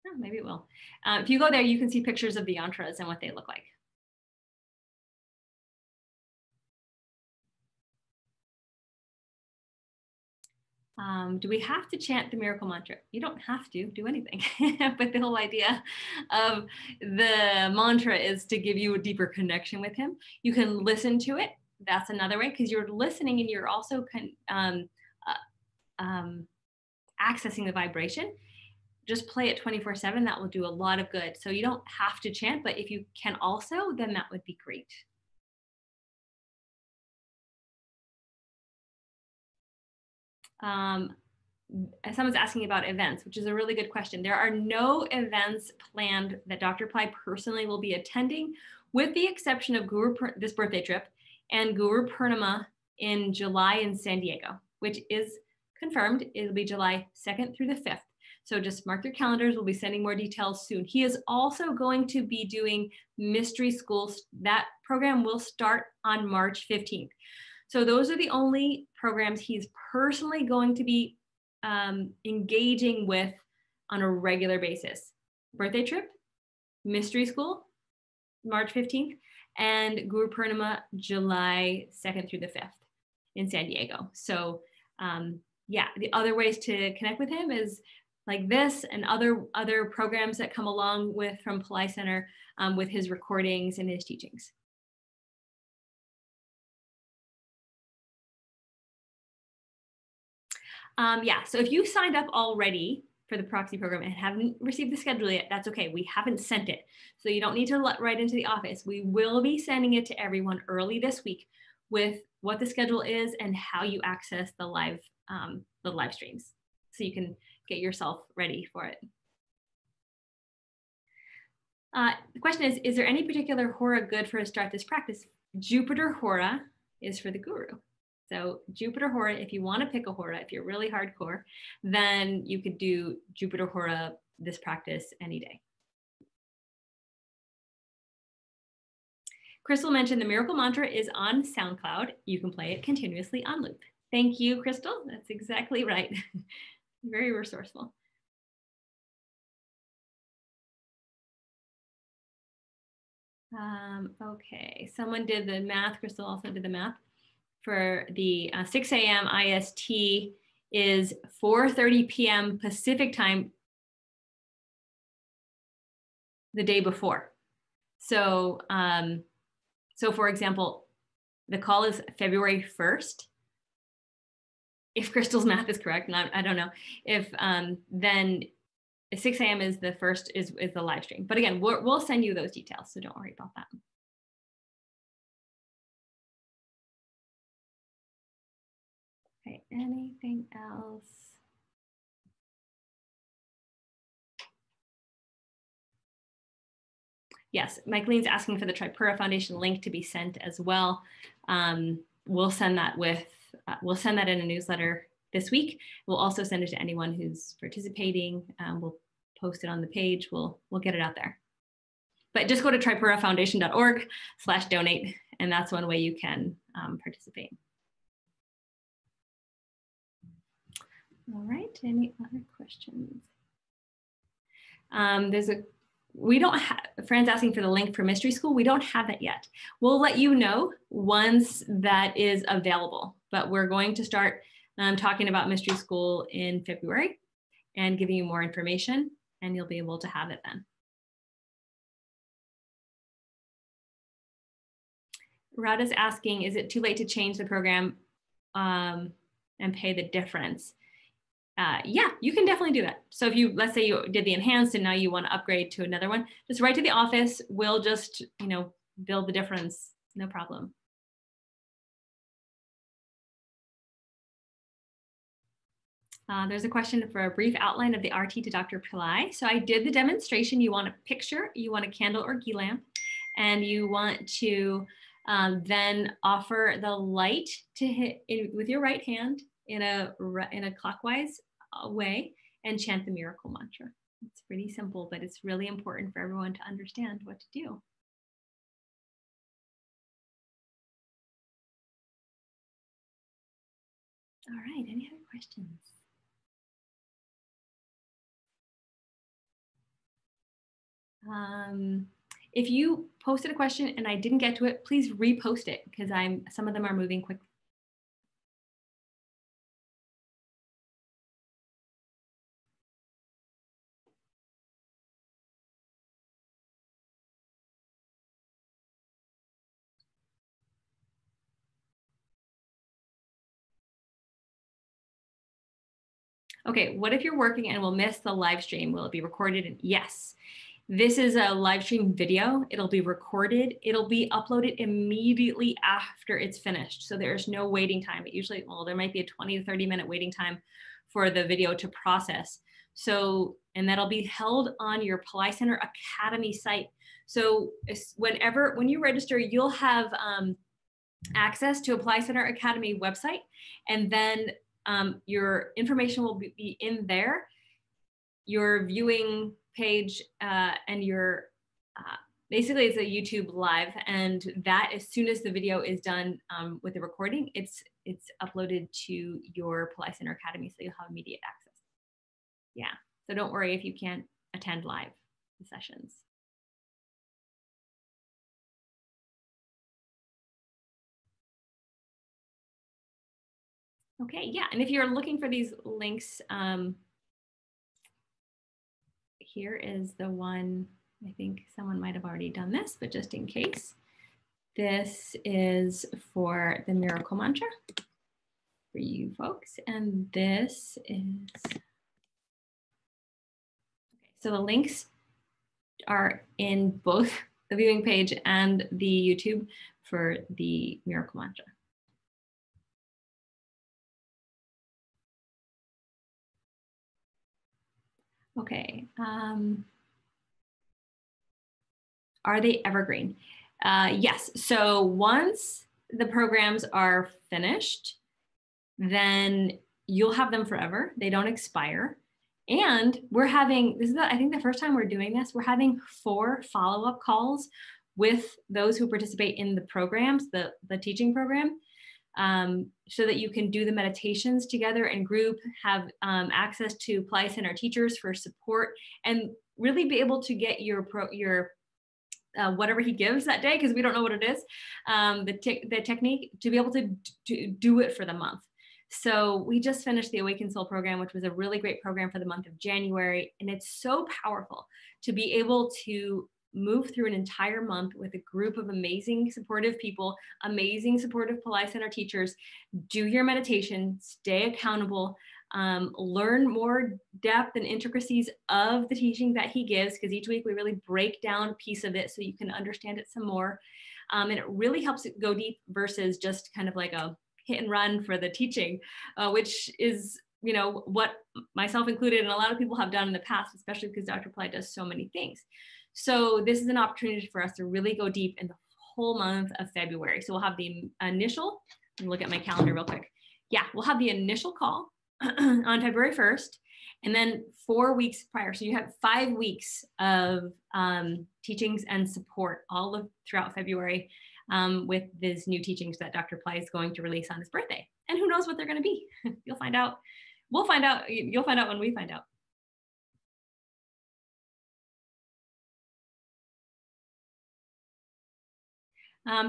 oh, maybe it will. If you go there, you can see pictures of the yantras and what they look like. Do we have to chant the miracle mantra? You don't have to do anything, but the whole idea of the mantra is to give you a deeper connection with him. You can listen to it. That's another way, because you're listening and you're also accessing the vibration. Just play it 24/7. That will do a lot of good. So you don't have to chant, but if you can also, then that would be great. Someone's asking about events, which is a really good question. There are no events planned that Dr. Pillai personally will be attending, with the exception of this birthday trip and Guru Purnima in July in San Diego, which is confirmed. It'll be July 2nd through the 5th. So just mark your calendars. We'll be sending more details soon. He is also going to be doing mystery schools. That program will start on March 15th. So those are the only programs he's personally going to be engaging with on a regular basis. Birthday trip, mystery school, March 15th, and Guru Purnima, July 2nd through the 5th in San Diego. So yeah, the other ways to connect with him is like this and other programs that come along with from Pillai Center with his recordings and his teachings. Yeah, so if you signed up already for the proxy program and haven't received the schedule yet, that's okay. We haven't sent it. So you don't need to write into the office. We will be sending it to everyone early this week with what the schedule is and how you access the live streams. So you can get yourself ready for it. The question is there any particular hora good for a start this practice? Jupiter hora is for the guru. So Jupiter hora, if you want to pick a hora, if you're really hardcore, then you could do Jupiter hora this practice any day. Crystal mentioned the miracle mantra is on SoundCloud. You can play it continuously on loop. Thank you, Crystal. That's exactly right. Very resourceful. Okay, someone did the math. Crystal also did the math. For the 6 a.m. IST is 4:30 p.m. Pacific time the day before. So, so for example, the call is February 1st. If Crystal's math is correct, and I don't know, if then 6 a.m. is the first is the live stream. But again, we'll send you those details, so don't worry about that. Okay, anything else? Yes, Michaeline's asking for the Tripura Foundation link to be sent as well. We'll send that in a newsletter this week. We'll also send it to anyone who's participating. We'll post it on the page. We'll get it out there. But just go to tripurafoundation.org/donate, and that's one way you can participate. All right, any other questions? We don't have, Fran's asking for the link for Mystery School. We don't have that yet. We'll let you know once that is available, but we're going to start talking about Mystery School in February and giving you more information, and you'll be able to have it then. Radha's asking, is it too late to change the program and pay the difference? Yeah, you can definitely do that. So if you, let's say you did the enhanced and now you want to upgrade to another one, just write to the office. We'll just, bill the difference, no problem. There's a question for a brief outline of the RT to Dr. Pillai. So I did the demonstration. You want a picture, you want a candle or ghee lamp, and you want to then offer the light to hit with your right hand in a clockwise way and chant the miracle mantra. It's pretty simple, but it's really important for everyone to understand what to do. All right, any other questions? If you posted a question and I didn't get to it, please repost it because some of them are moving quickly. Okay, what if you're working and will miss the live stream? Will it be recorded? Yes. This is a live stream video. It'll be recorded. It'll be uploaded immediately after it's finished. So there's no waiting time. It usually, well, there might be a 20 to 30 minute waiting time for the video to process. So, and that'll be held on your Pillai Center Academy site. So when you register, you'll have access to a Pillai Center Academy website, and then your information will be in there, your viewing page, and your basically it's a YouTube live, and that as soon as the video is done with the recording, it's uploaded to your Pillai Center Academy, so you'll have immediate access. Yeah, So don't worry if you can't attend live the sessions. Okay, yeah, and if you're looking for these links, here is the one. I think someone might have already done this, but just in case. This is for the miracle mantra for you folks, and this is, okay, so the links are in both the viewing page and the YouTube for the miracle mantra. Okay, are they evergreen? Yes, so once the programs are finished, then you'll have them forever. They don't expire. And we're having, this is I think the first time we're doing this, we're having 4 follow-up calls with those who participate in the programs, the teaching program, so that you can do the meditations together in group, have access to Pillai Center teachers for support, and really be able to get your whatever he gives that day, because we don't know what it is, the technique, to be able to do it for the month. So we just finished the Awakened Soul program, which was a really great program for the month of January. And it's so powerful to be able to move through an entire month with a group of amazing, supportive people, amazing, supportive Pillai Center teachers, do your meditation, stay accountable, learn more depth and intricacies of the teaching that he gives, because each week we really break down a piece of it so you can understand it some more. And it really helps it go deep versus just kind of like a hit and run for the teaching, which is, you know, what myself included and a lot of people have done in the past, especially because Dr. Pillai does so many things. So this is an opportunity for us to really go deep in the whole month of February. So we'll have the initial, let me look at my calendar real quick. Yeah, we'll have the initial call on February 1st, and then 4 weeks prior. So you have 5 weeks of teachings and support all of throughout February, with these new teachings that Dr. Pillai is going to release on his birthday. And who knows what they're going to be? You'll find out. We'll find out. You'll find out when we find out.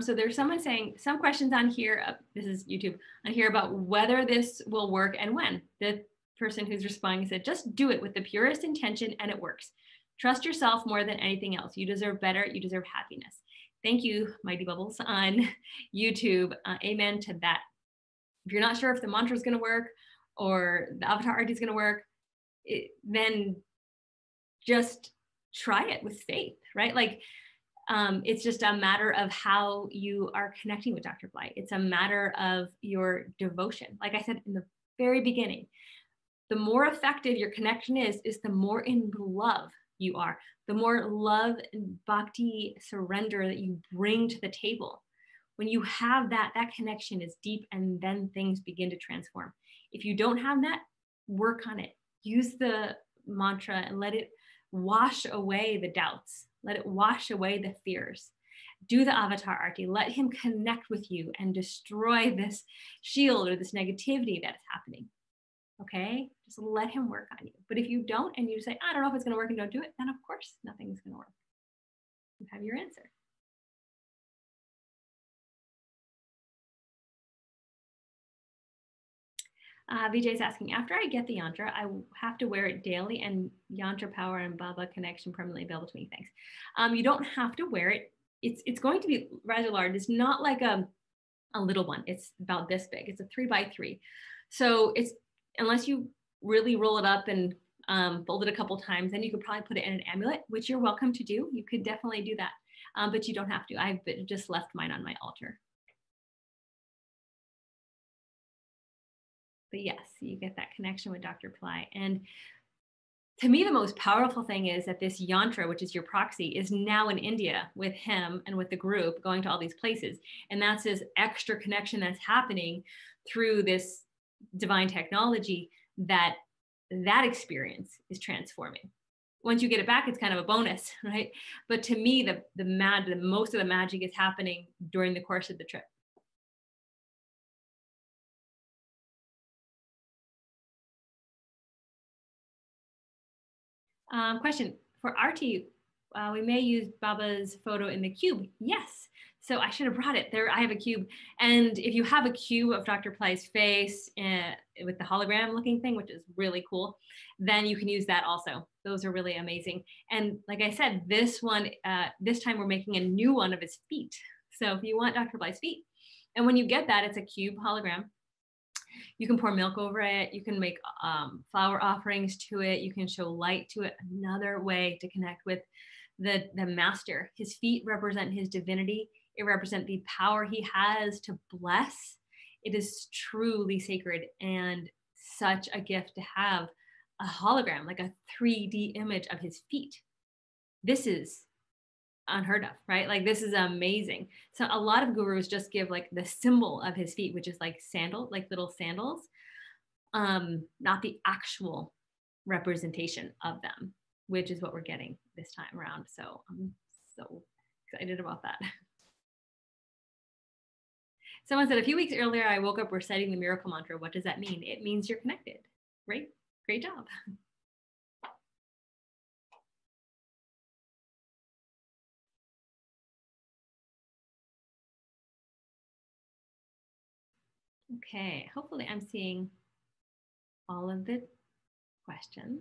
So there's someone saying some questions on here. This is YouTube on here about whether this will work and when. The person who's responding said, just do it with the purest intention and it works. Trust yourself more than anything else. You deserve better. You deserve happiness. Thank you, Mighty Bubbles on YouTube. Amen to that. If you're not sure if the mantra is going to work or the avatar art is going to work, then just try it with faith, right? Like, it's just a matter of how you are connecting with Dr. Pillai. It's a matter of your devotion. Like I said in the very beginning, the more effective your connection is the more in love you are, the more love and bhakti surrender that you bring to the table. When you have that, that connection is deep, and then things begin to transform. If you don't have that, work on it. Use the mantra and let it wash away the doubts. Let it wash away the fears. Do the avatar arti. Let him connect with you and destroy this shield or this negativity that is happening. Okay, just let him work on you. But if you don't, and you say, I don't know if it's going to work, and don't do it, then of course nothing's going to work. You have your answer. Vijay's asking, after I get the yantra, I have to wear it daily, and yantra power and Baba connection permanently available to me. Thanks. You don't have to wear it. It's going to be rather large. It's not like a little one. It's about this big. It's a 3x3. So it's, unless you really roll it up and fold it a couple times, then you could probably put it in an amulet, which you're welcome to do. You could definitely do that, but you don't have to. I've just left mine on my altar. But yes, you get that connection with Dr. Pillai. And to me, the most powerful thing is that this yantra, which is your proxy, is now in India with him and with the group going to all these places. And that's this extra connection that's happening through this divine technology, that experience is transforming. Once you get it back, it's kind of a bonus, right? But to me, the most of the magic is happening during the course of the trip. Question for Arti, we may use Baba's photo in the cube. Yes. So I should have brought it there. I have a cube. And if you have a cube of Dr. Pillai's face with the hologram looking thing, which is really cool, then you can use that also. Those are really amazing. And like I said, this one, this time we're making a new one of his feet. So if you want Dr. Pillai's feet, and when you get that, it's a cube hologram. You can pour milk over it. You can make flower offerings to it. You can show light to it. Another way to connect with the master. His feet represent his divinity. It represents the power he has to bless. It is truly sacred and such a gift to have a hologram, like a 3D image of his feet. This is unheard of, right? Like this is amazing. So a lot of gurus just give like the symbol of his feet, which is like sandal, like little sandals, not the actual representation of them, which is what we're getting this time around. So I'm so excited about that. Someone said a few weeks earlier, I woke up reciting the miracle mantra. What does that mean? It means you're connected. Great, great job. Okay, hopefully I'm seeing all of the questions.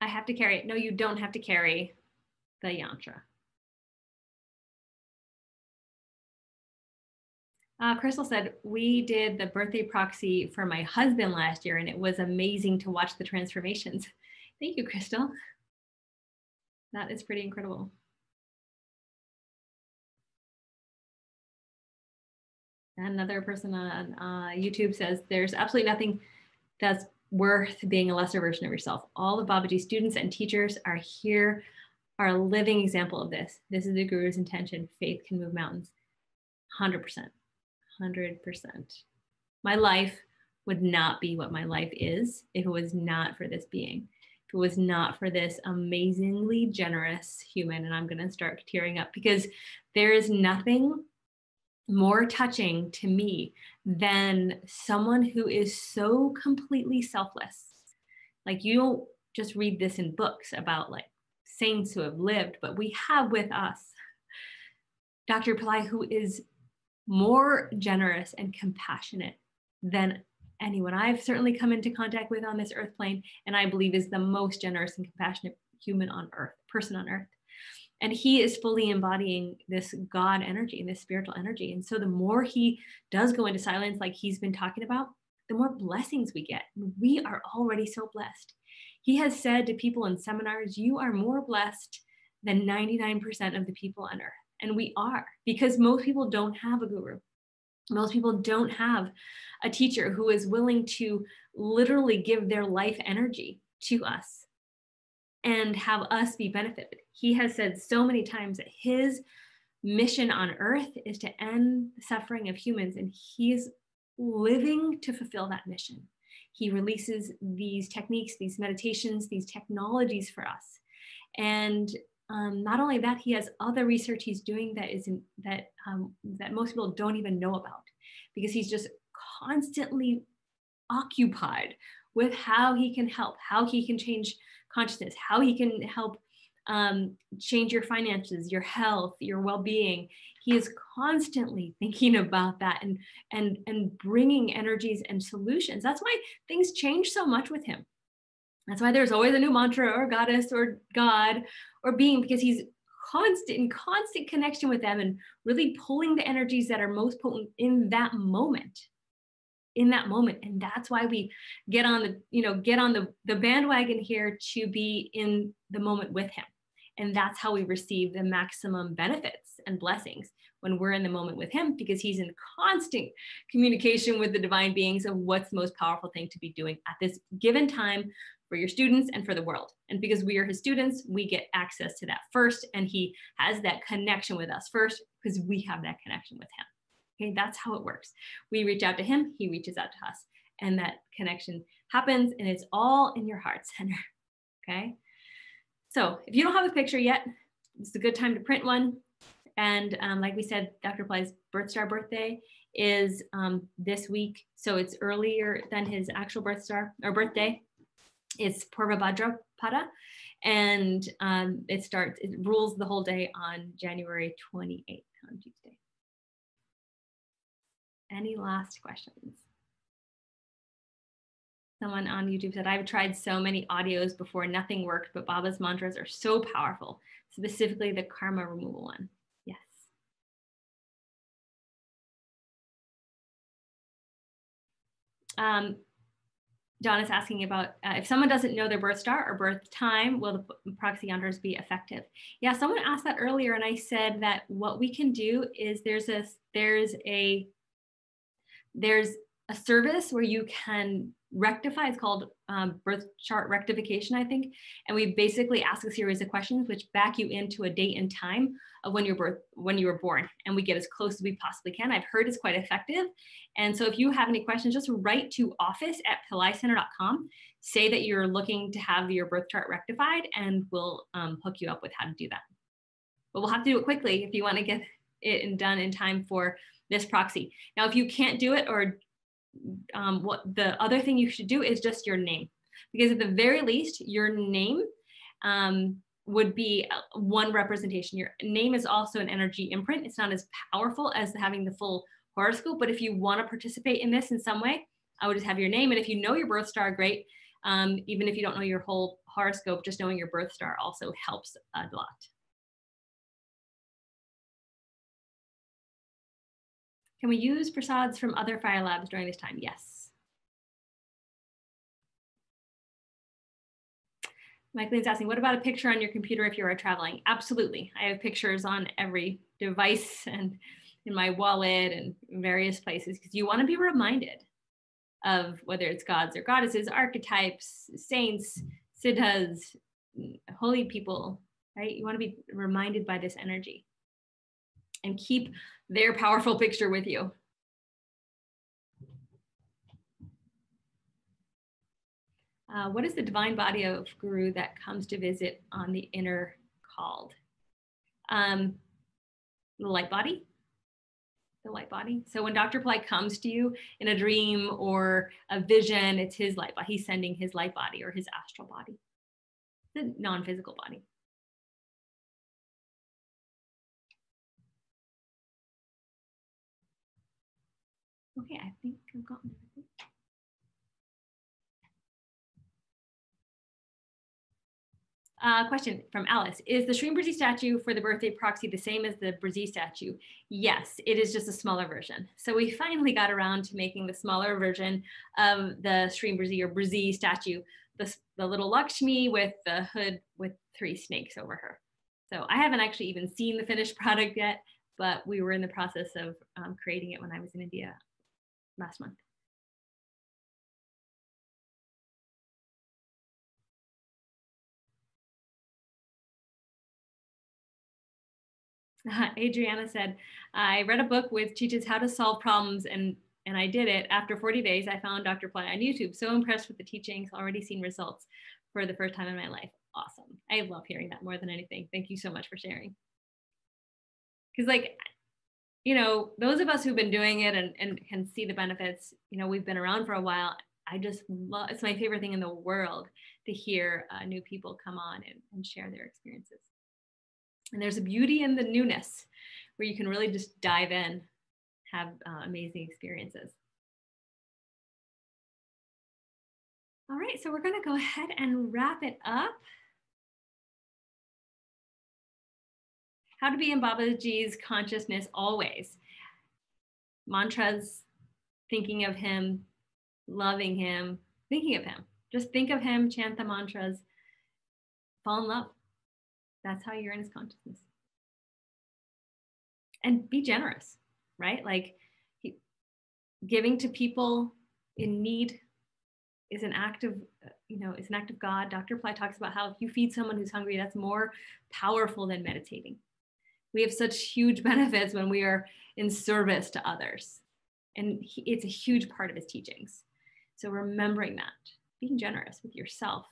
I have to carry it. No, you don't have to carry the yantra. Crystal said, we did the birthday proxy for my husband last year and it was amazing to watch the transformations. Thank you, Crystal. That is pretty incredible. Another person on YouTube says, there's absolutely nothing that's worth being a lesser version of yourself. All of Babaji's students and teachers are here, are a living example of this. This is the Guru's intention. Faith can move mountains. 100%. 100%. My life would not be what my life is if it was not for this being. If it was not for this amazingly generous human, and I'm going to start tearing up because there is nothing more touching to me than someone who is so completely selfless. Like you don't just read this in books about like saints who have lived, but we have with us Dr. Pillai, who is more generous and compassionate than anyone I've certainly come into contact with on this earth plane, and I believe is the most generous and compassionate human on earth, person on earth. And he is fully embodying this God energy and this spiritual energy. And so the more he does go into silence, like he's been talking about, the more blessings we get. We are already so blessed. He has said to people in seminars, you are more blessed than 99% of the people on earth. And we are, because most people don't have a guru. Most people don't have a teacher who is willing to literally give their life energy to us and have us be benefited. He has said so many times that his mission on earth is to end the suffering of humans, and he's living to fulfill that mission. He releases these techniques, these meditations, these technologies for us. And not only that, he has other research he's doing that most people don't even know about, because he's just constantly occupied with how he can help, how he can change consciousness, how he can help change your finances, your health, your well-being. He is constantly thinking about that and bringing energies and solutions. That's why things change so much with him. That's why there's always a new mantra or goddess or God or being, because he's in constant connection with them and really pulling the energies that are most potent in that moment. And that's why we get on the bandwagon here to be in the moment with him. And that's how we receive the maximum benefits and blessings when we're in the moment with him, because he's in constant communication with the divine beings of what's the most powerful thing to be doing at this given time for your students and for the world. And because we are his students, we get access to that first. And he has that connection with us first because we have that connection with him. Okay, that's how it works. We reach out to him, he reaches out to us, and that connection happens, and it's all in your heart center. Okay, so if you don't have a picture yet, it's a good time to print one. And like we said, Dr. Pillai's birth star birthday is this week, so it's earlier than his actual birth star or birthday. It's Purva Bhadrapada, and it rules the whole day on January 28th on Tuesday. Any last questions? Someone on YouTube said, I've tried so many audios before, nothing worked, but Baba's mantras are so powerful, specifically the karma removal one. Yes. John is asking about if someone doesn't know their birth star or birth time, will the proxy yantras be effective? Yeah, someone asked that earlier, and I said that what we can do is there's a service where you can rectify. It's called birth chart rectification, I think. And we basically ask a series of questions which back you into a date and time of when you were born. And we get as close as we possibly can. I've heard it's quite effective. And so if you have any questions, just write to office@pillaicenter.com. Say that you're looking to have your birth chart rectified, and we'll hook you up with how to do that. But we'll have to do it quickly if you want to get it done in time for this proxy. Now, if you can't do it, or what the other thing you should do is just your name, because at the very least, your name would be one representation. Your name is also an energy imprint. It's not as powerful as having the full horoscope, but if you want to participate in this in some way, I would just have your name. And if you know your birth star, great. Even if you don't know your whole horoscope, just knowing your birth star also helps a lot. Can we use prasads from other fire labs during this time? Yes. Michaeline's asking, what about a picture on your computer if you are traveling? Absolutely. I have pictures on every device and in my wallet and various places, because you want to be reminded of whether it's gods or goddesses, archetypes, saints, siddhas, holy people, right? You want to be reminded by this energy and keep their powerful picture with you. What is the divine body of Guru that comes to visit on the inner called? The light body. The light body. So when Dr. Pillai comes to you in a dream or a vision, it's his light body. He's sending his light body or his astral body, the non-physical body. Okay, I think I've gotten everything. Question from Alice. Is the Srimbrzi statue for the birthday proxy the same as the Brzi statue? Yes, it is just a smaller version. So we finally got around to making the smaller version of the Srimbrzi or Brzi statue, the little Lakshmi with the hood with 3 snakes over her. So I haven't actually even seen the finished product yet, but we were in the process of creating it when I was in India last month. Adriana said, I read a book which teaches how to solve problems, and I did it. After 40 days, I found Dr. Pillai on YouTube. So impressed with the teachings, already seen results for the first time in my life. Awesome. I love hearing that more than anything. Thank you so much for sharing. Because like, you know, those of us who've been doing it and can see the benefits, you know, we've been around for a while. I just love, it's my favorite thing in the world to hear new people come on and share their experiences. And there's a beauty in the newness where you can really just dive in, have amazing experiences. All right, so we're going to go ahead and wrap it up. How to be in Babaji's consciousness always. Mantras, thinking of him, loving him, thinking of him. Just think of him, chant the mantras, fall in love. That's how you're in his consciousness. And be generous, right? Like giving to people in need is an act of, you know, it's an act of God. Dr. Pillai talks about how if you feed someone who's hungry, that's more powerful than meditating. We have such huge benefits when we are in service to others. And it's a huge part of his teachings. So remembering that, being generous with yourself,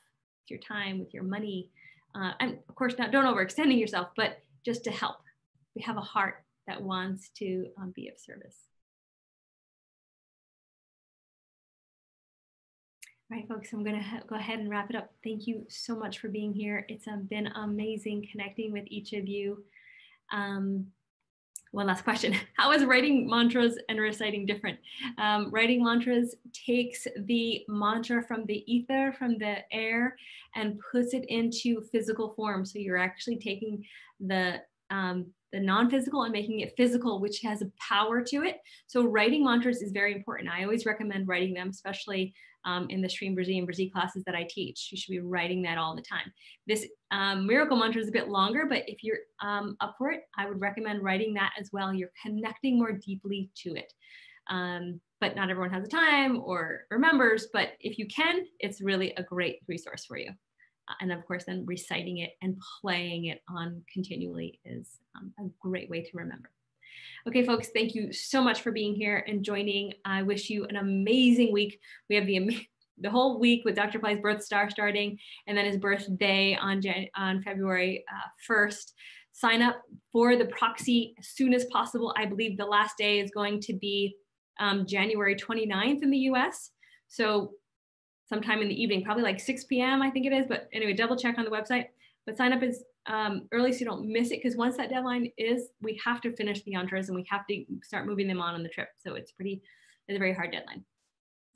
with your time, with your money, and of course, don't overextending yourself, but just to help. We have a heart that wants to be of service. All right, folks, I'm going to go ahead and wrap it up. Thank you so much for being here. It's been amazing connecting with each of you. One last question. How is writing mantras and reciting different? Writing mantras takes the mantra from the ether, from the air, and puts it into physical form. So you're actually taking the non-physical and making it physical, which has a power to it. So writing mantras is very important. I always recommend writing them, especially in the Stream Brazil classes that I teach. You should be writing that all the time. This miracle mantra is a bit longer, but if you're up for it, I would recommend writing that as well. You're connecting more deeply to it. But not everyone has the time or remembers, but if you can, it's really a great resource for you. And of course, then reciting it and playing it on continually is a great way to remember. Okay, folks, thank you so much for being here and joining. I wish you an amazing week. We have the whole week with Dr. Pillai's birth star starting, and then his birthday on February 1st. Sign up for the proxy as soon as possible. I believe the last day is going to be January 29th in the US. So sometime in the evening, probably like 6 p.m. I think it is. But anyway, double check on the website. But sign up as early so you don't miss it, because once that deadline is, we have to finish the yantras and we have to start moving them on the trip. So it's a very hard deadline.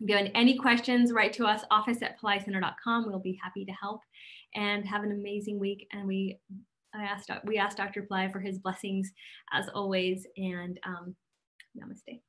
If you have any questions, write to us, office@PillaiCenter.com. We'll be happy to help, and have an amazing week. And we asked Dr. Pillai for his blessings as always, and namaste.